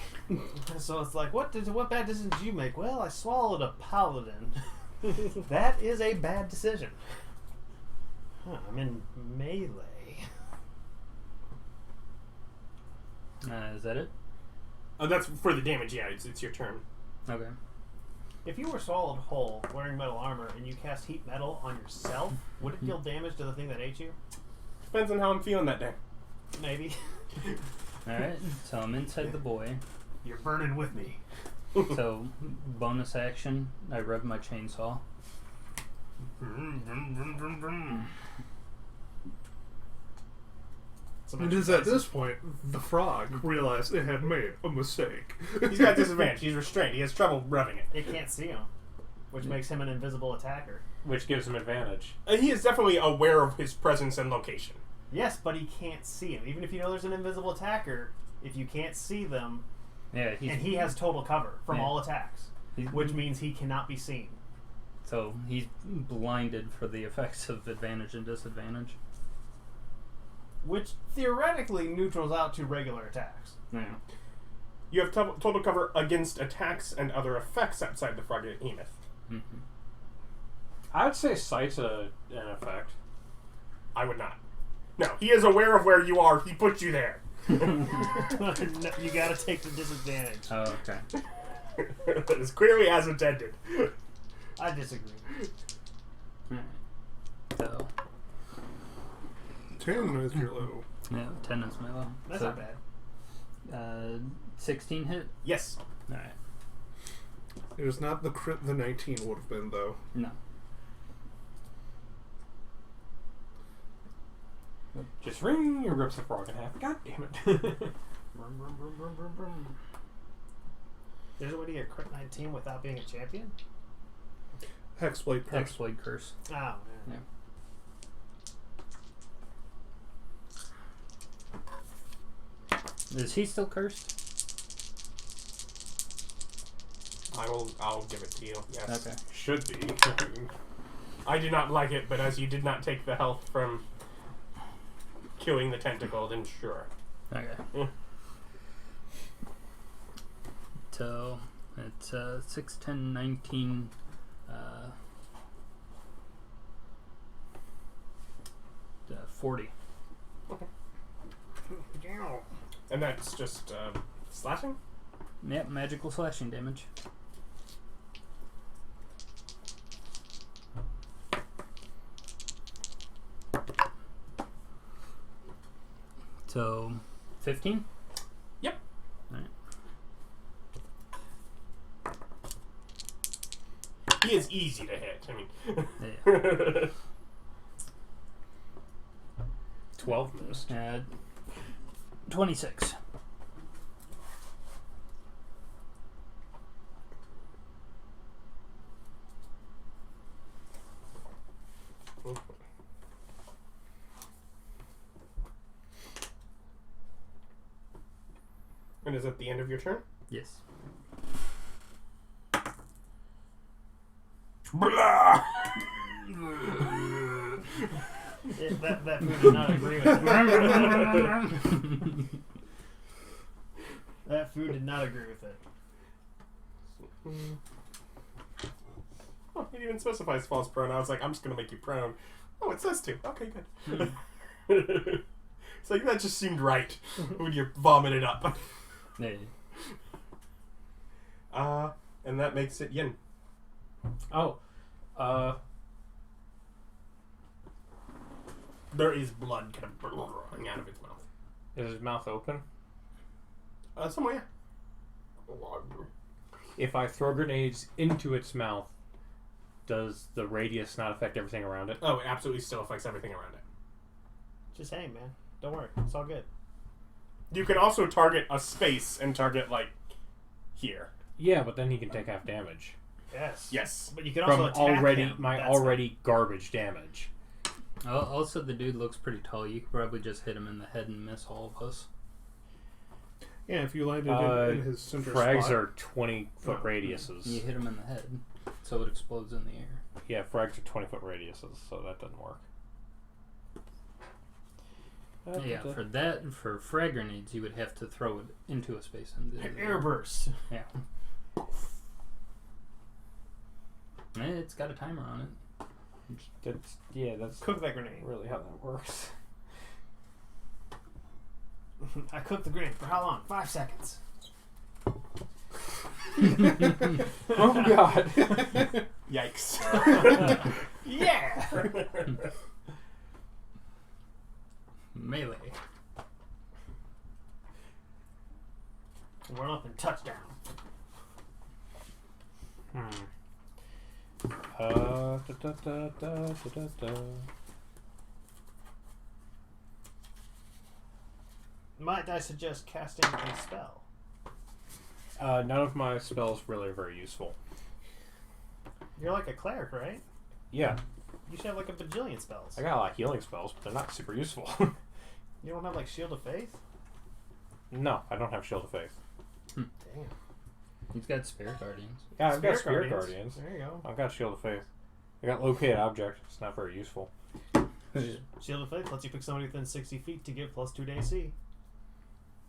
So it's like, what bad decision did you make? Well, I swallowed a paladin. That is a bad decision. Huh, I'm in melee. Is that it? That's for the damage, yeah, it's your turn. Okay. If you were swallowed whole, wearing metal armor, and you cast heat metal on yourself, would it deal damage to the thing that ate you? Depends on how I'm feeling that day. Maybe. Alright, so I'm inside the boy. You're burning with me. So, bonus action, I rev my chainsaw. It is at this point the frog realized it had made a mistake. He's got disadvantage. He's restrained. He has trouble revving it. It can't see him, which makes him an invisible attacker. Which gives him advantage. He is definitely aware of his presence and location. Yes, but he can't see him. Even if you know there's an invisible attacker, if you can't see them, Yeah, and he has total cover from Yeah. all attacks, which means he cannot be seen. So he's blinded for the effects of advantage and disadvantage. Which theoretically neutrals out to regular attacks. Yeah. You have total cover against attacks and other effects outside the Froghemoth. Mm-hmm. I'd say sight's an effect. I would not. No, he is aware of where you are. He put you there. No, you gotta take the disadvantage. Oh, okay. That is clearly as intended. I disagree. Alright. So, 10 is your low. yeah, 10 is my low. That's So, not bad. 16 hit? Yes. Alright. It was not the crit the 19 would have been, though. No. Just ring, and rips the frog in half. God damn it. There's a way to get crit 19 without being a champion? Hexblade curse. Hexblade curse. Oh, man. Yeah. Is he still cursed? I'll give it to you. Yes. Okay. Should be. I do not like it, but as you did not take the health from killing the tentacle, then sure. Okay. Mm. So it's 6, 10, 19. 40. And that's just slashing? Yep, magical slashing damage. So 15? Yep. Alright. He is easy to hit. I mean, Yeah. 12 missed. 26. And is that the end of your turn? Yes. Blah! That food did not agree with it. That food did not agree with it. Oh, it even specifies false prone. I was like, I'm just going to make you prone. Oh, it says to. Okay, good. It's like, that just seemed right when you vomit it up. Yeah. And that makes it Yin. Oh. There is blood kind of running out of its mouth. Is his mouth open? Somewhere, If I throw grenades into its mouth, does the radius not affect everything around it? Oh, it absolutely still affects everything around it. Just hang, man. Don't worry. It's all good. You can also target a space and target, like, here. Yeah, but then he can take half damage. Yes. Yes. But you can From also attack him. my That's already garbage damage. Also, the dude looks pretty tall. You could probably just hit him in the head and miss all of us. Yeah, if you landed in his center Frags spot. are 20-foot radiuses. You hit him in the head, so it explodes in the air. Yeah, frags are 20-foot radiuses, so that doesn't work. Yeah, for frag grenades, you would have to throw it into a space and An air burst. Yeah. It's got a timer on it. That's Cook that grenade. really how that works. I cooked the grenade. For how long? 5 seconds. Oh god. Yikes. Yeah! Melee. Run up and touchdown. Might I suggest casting a spell? None of my spells really are very useful. You're like a cleric, right? Yeah, You should have like a bajillion spells. I got a lot of healing spells, but they're not super useful. You don't have like Shield of Faith? No, I don't have Shield of Faith. Damn. He's got Spirit Guardians. Yeah, I've got Spirit Spirit Guardians. There you go. I've got Shield of Faith. I got Locate Object. It's not very useful. Shield of Faith lets you pick somebody within 60 feet to give +2 to AC.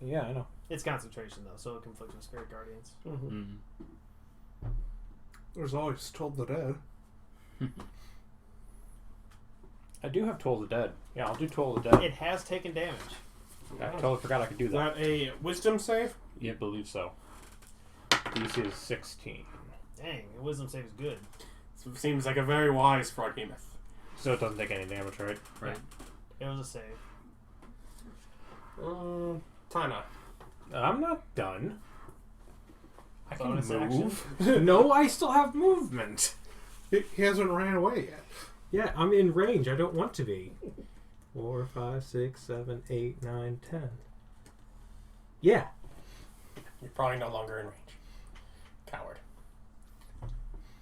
Yeah, I know. It's concentration, though, so it conflicts with Spirit Guardians. Mm. There's always Told the Dead. I do have Toll the Dead. Yeah, I'll do Toll the Dead. It has taken damage. I totally forgot I could do Is that. that a wisdom save? Yeah, believe so. DC is 16. Dang, the wisdom save is good. Seems like a very wise Froghemoth. So it doesn't take any damage, right? Right. It was a save. Tana. I'm not done. I can Bonus move. No, I still have movement. He hasn't ran away yet. Yeah, I'm in range. I don't want to be. 4, 5, 6, 7, 8, 9, 10. Yeah. You're probably no longer in range. Coward.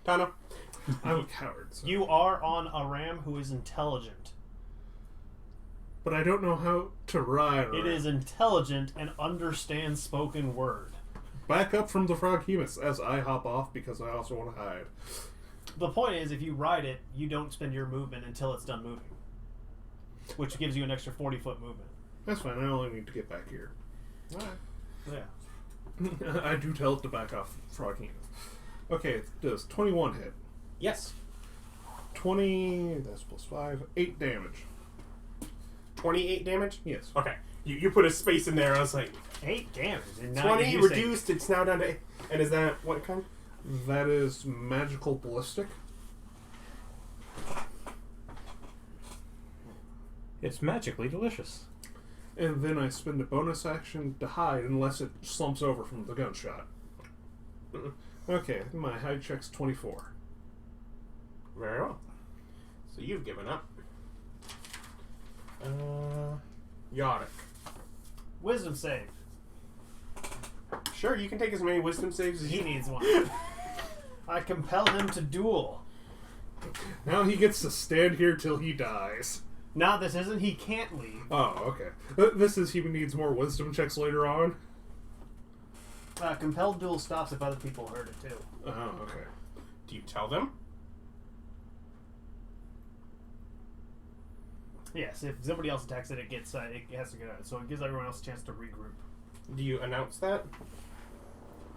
Tana. I'm a coward. So. You are on a ram who is intelligent. But I don't know how to ride. It is intelligent and understands spoken word. Back up from the Froghemoth as I hop off because I also want to hide. The point is, if you ride it, you don't spend your movement until it's done moving. Which gives you an extra 40-foot movement. That's fine. I only need to get back here. Alright. Yeah. I do tell it to back off Froghemoth. Okay, does 21 hit? Yes. 20, that's +5, 8 damage. 28 damage? Yes. Okay. You put a space in there. I was like, 8 damage. And now 20 you're using- reduced. It's now down to 8. And is that what kind? That is magical ballistic. It's magically delicious. And then I spend a bonus action to hide unless it slumps over from the gunshot. Okay, my hide check's 24. Very well. So you've given up. Yarok. Wisdom save. Sure, you can take as many wisdom saves as He you needs one. I compel him to duel. Now he gets to stand here till he dies. Now this isn't. He can't leave. Oh, okay. This is he needs more wisdom checks later on. Compelled duel stops if other people heard it too. Oh, okay. Do you tell them? Yes, if somebody else attacks it, it gets it has to get out. So it gives everyone else a chance to regroup. Do you announce that?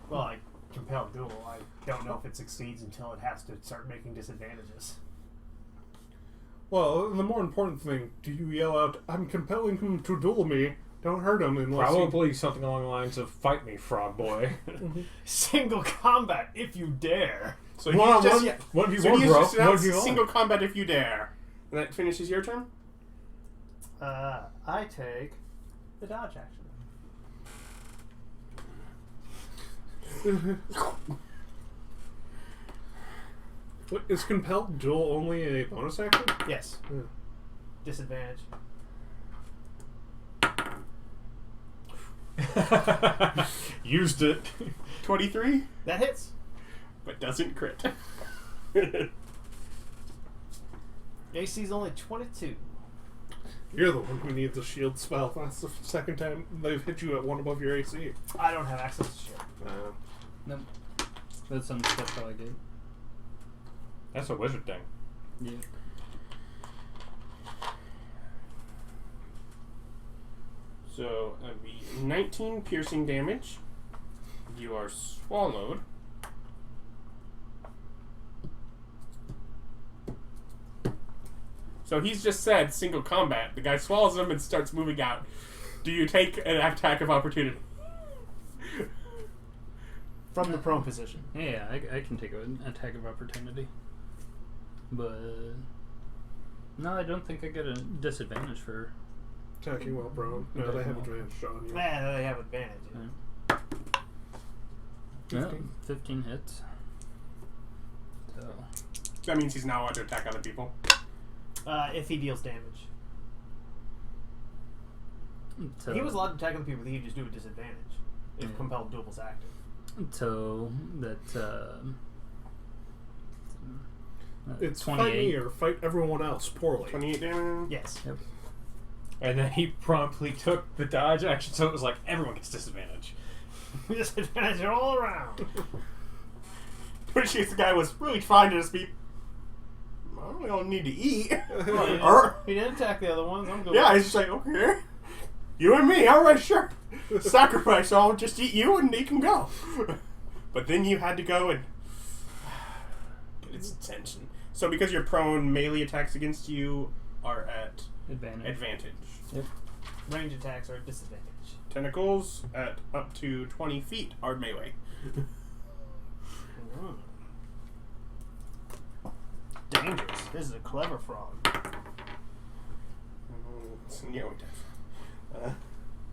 Well, I compelled duel. I don't know if it succeeds until it has to start making disadvantages. Well, the more important thing, do you yell out, "I'm compelling him to duel me"? Don't hurt him unless Probably something along the lines of "Fight me, frog boy." Single combat if you dare. So One on he's just, one, yeah, 1v1, so he's bro. just announced 1v1. single combat if you dare. And that finishes your turn? I take the dodge action. What, is compelled duel only a bonus action? Yes. Yeah. Disadvantage. Used it. 23? That hits. But doesn't crit. AC's only 22. You're the one who needs a shield spell. That's the second time they've hit you at one above your AC. I don't have access to shield. Nope. That's on the special I gave. That's a wizard thing. Yeah. So that'd be 19 piercing damage. You are swallowed. So he's just said single combat. The guy swallows him and starts moving out. Do you take an attack of opportunity? From the prone position. Yeah, I can take an attack of opportunity. But no, I don't think I get a disadvantage for. Attacking while prone. No, they have advantage on you. Yeah, they have advantage. Yeah. 15 hits. So That means he's now allowed to attack other people. If he deals damage. So He was allowed to attack other people, but he could just do a disadvantage if Yeah. compelled duel was active. So that It's 28. fight me or fight everyone else poorly. 28 damage. Yes. Yep. And then he promptly took the dodge action, so it was like everyone gets disadvantage. Disadvantage all around. Appreciate the guy was really trying to just be. I don't need to eat. Well, Or- he didn't attack the other ones. I'm good. Yeah, he's just like, okay. You and me, alright, sure. Sacrifice, I'll just eat you and he can go. But then you had to go and get its attention. So because you're prone, melee attacks against you are at advantage. Yep. Range attacks are a disadvantage. Tentacles at up to 20 feet are melee. Dangerous. This is a clever frog. It's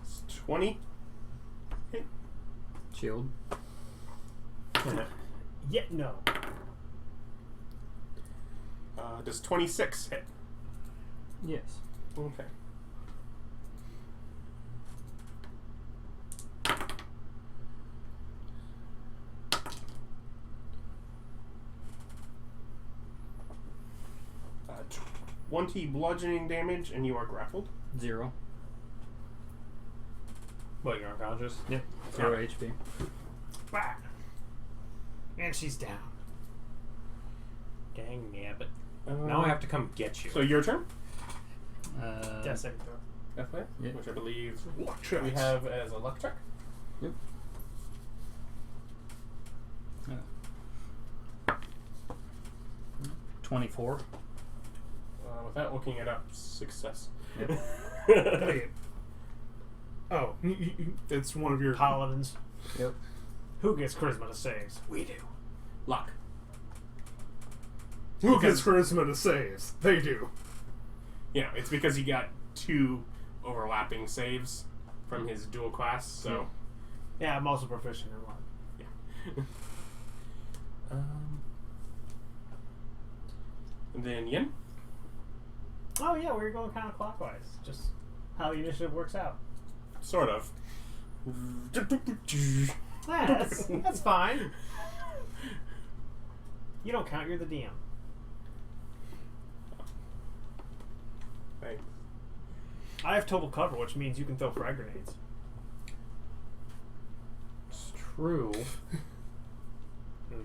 it's 20. Shield. Yeah, no. Does 26 hit? Yes. Okay. Uh, 20 bludgeoning damage, and you are grappled. 0. What, you're unconscious? Yep. 0 HP. Bah. And she's down. Dang nabbit. Now I have to come get you. So your turn. Death saving throw. Definitely. Yeah. Which I believe Luck checks. we have as a luck check. Yep. 24. Without looking it up, success. Yep. Wait. Oh, it's one of your Paladins. Yep. Who gets charisma to saves? We do. Luck. Who gets charisma to saves? They do. You know, it's because he got 2 overlapping saves from his dual class, so... Yeah, I'm also proficient in luck. And then Yin. Oh yeah, we're going kind of clockwise. Just how the initiative works out. Sort of. Yeah, that's fine. You don't count. You're the DM. Thanks. I have total cover, which means you can throw frag grenades. It's true. I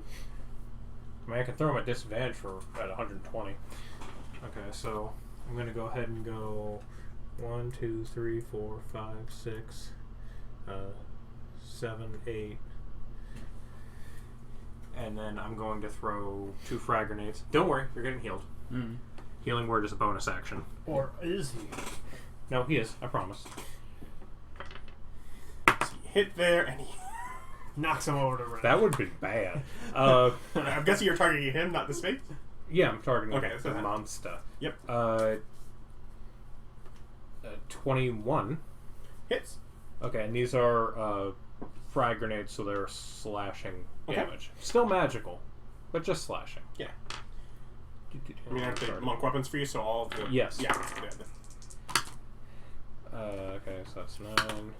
mean, I can throw him at disadvantage at 120. Okay, so I'm going to go ahead and go 1, 2, 3, 4, 5, 6, 7, 8. And then I'm going to throw 2 frag grenades. Don't worry, you're getting healed. Mm. Healing word is a bonus action. Or is he? No, he is. I promise. So you hit there, and he... Knocks him over the ground. That would be bad. I'm guessing you're targeting him, not the space? Yeah, I'm targeting Okay, the so monster. Yep. 21. Hits. Okay, and these are frag grenades, so they're slashing Okay. damage. Still magical, but just slashing. Yeah. I mean, aren't they monk weapons for you, so all of the... Yes. Yeah, that's good. Okay, so that's 9,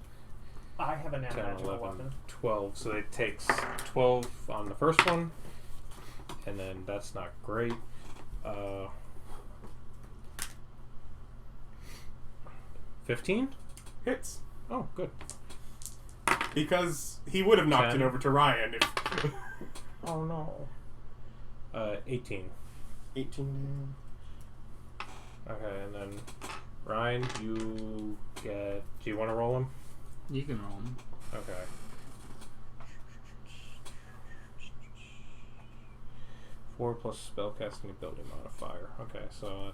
I have a 10, magical 11, weapon. 12. So it takes 12 on the first one, and then that's not great. 15? Hits. Oh, good. Because he would have knocked 10. it over to Ryan if... Oh no. 18. 18. Okay, and then Ryan, you get. Do you want to roll him? You can roll them. Okay. Four plus spellcasting ability modifier. Okay, so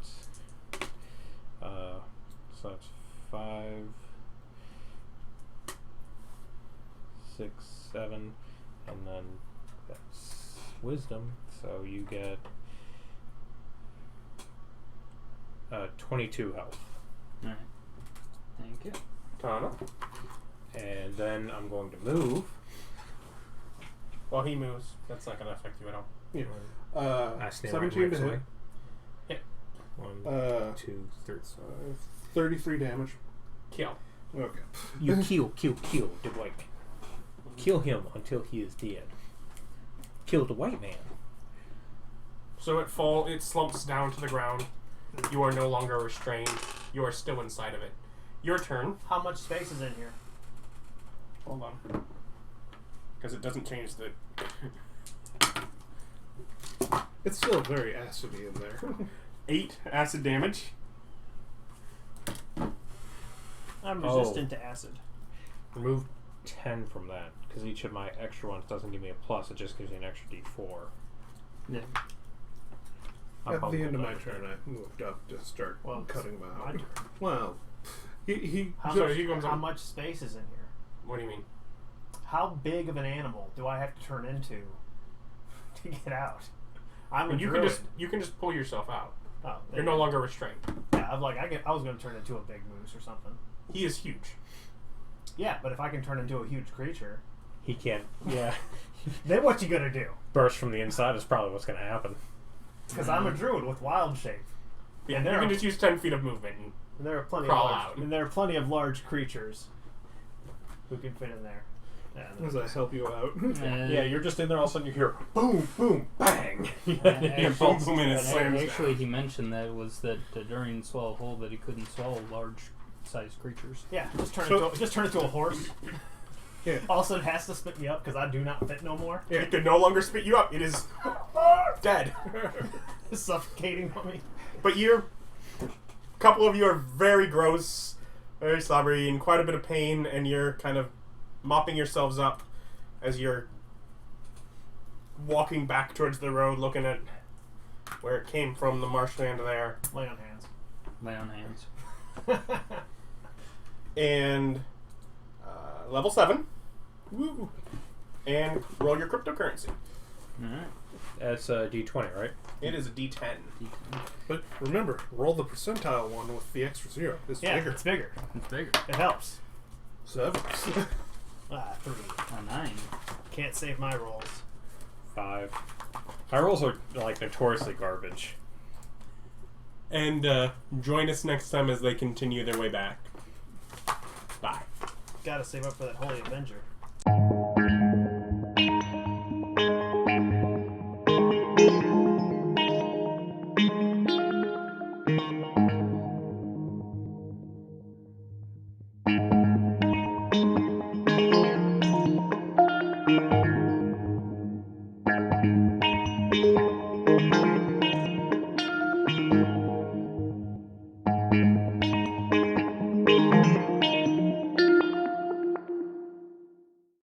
that's 5, 6, 7, and then that's wisdom. So you get 22 health. Alright. Thank you. Tana. And then I'm going to move. Well, he moves. That's not going to affect you at all. Yeah. I stand 17 right to next hit. me. Hit. 1, 2, 3. 33 damage. Kill. Okay. You kill the white man. Kill him until he is dead. Kill the white man. So it slumps down to the ground. You are no longer restrained. You are still inside of it. Your turn. How much space is in here? Hold on. because it doesn't change the. It's still very acidy in there. 8 acid damage. I'm Oh. resistant to acid. Remove 10 from that, because each of my extra ones doesn't give me a plus, it just gives me an extra d4. Yeah. I'm At the probably end of my done with turn, it. I moved up to start Well, cutting them my out. turn. Well, he How, So much, he comes how up- much space is in here? What do you mean? How big of an animal do I have to turn into to get out? I'm a You druid. can just pull yourself out. Oh, You're no longer restrained. Yeah, I was going to turn into a big moose or something. He is huge. Yeah, but if I can turn into a huge creature, He can't, yeah. then what you gonna do? Burst from the inside is probably what's going to happen. Because I'm a druid with wild shape, Yeah, And you there can are- just use 10 feet of movement. And and there are plenty Crawl of large, out. and there are plenty of large creatures who can fit in there. Yeah, Does that help you out? Yeah, you're just in there, all of a sudden you hear boom, boom, bang. boom, boom, and it and slams actually, down. he mentioned that was that during Swallow Whole that he couldn't swallow large-sized creatures. Yeah, just So- turn into a horse. Yeah. All of a sudden, it has to spit me up because I do not fit no more. It can no longer spit you up. It is dead. It's suffocating on me. But a couple of you are very gross, very slobbery, in quite a bit of pain, and you're kind of mopping yourselves up as you're walking back towards the road, looking at where it came from, the marshland there. Lay on hands. Lay on hands. And level 7. Woo. And roll your cryptocurrency. Alright. That's a d20, right? It is a D10. But remember, roll the percentile one with the extra 0. It's Yeah, bigger. it's bigger. It's bigger. It helps. 7. 3. A 9. Can't save my rolls. 5. My rolls are, like, notoriously garbage. And join us next time as they continue their way back. Bye. Gotta save up for that Holy Avenger.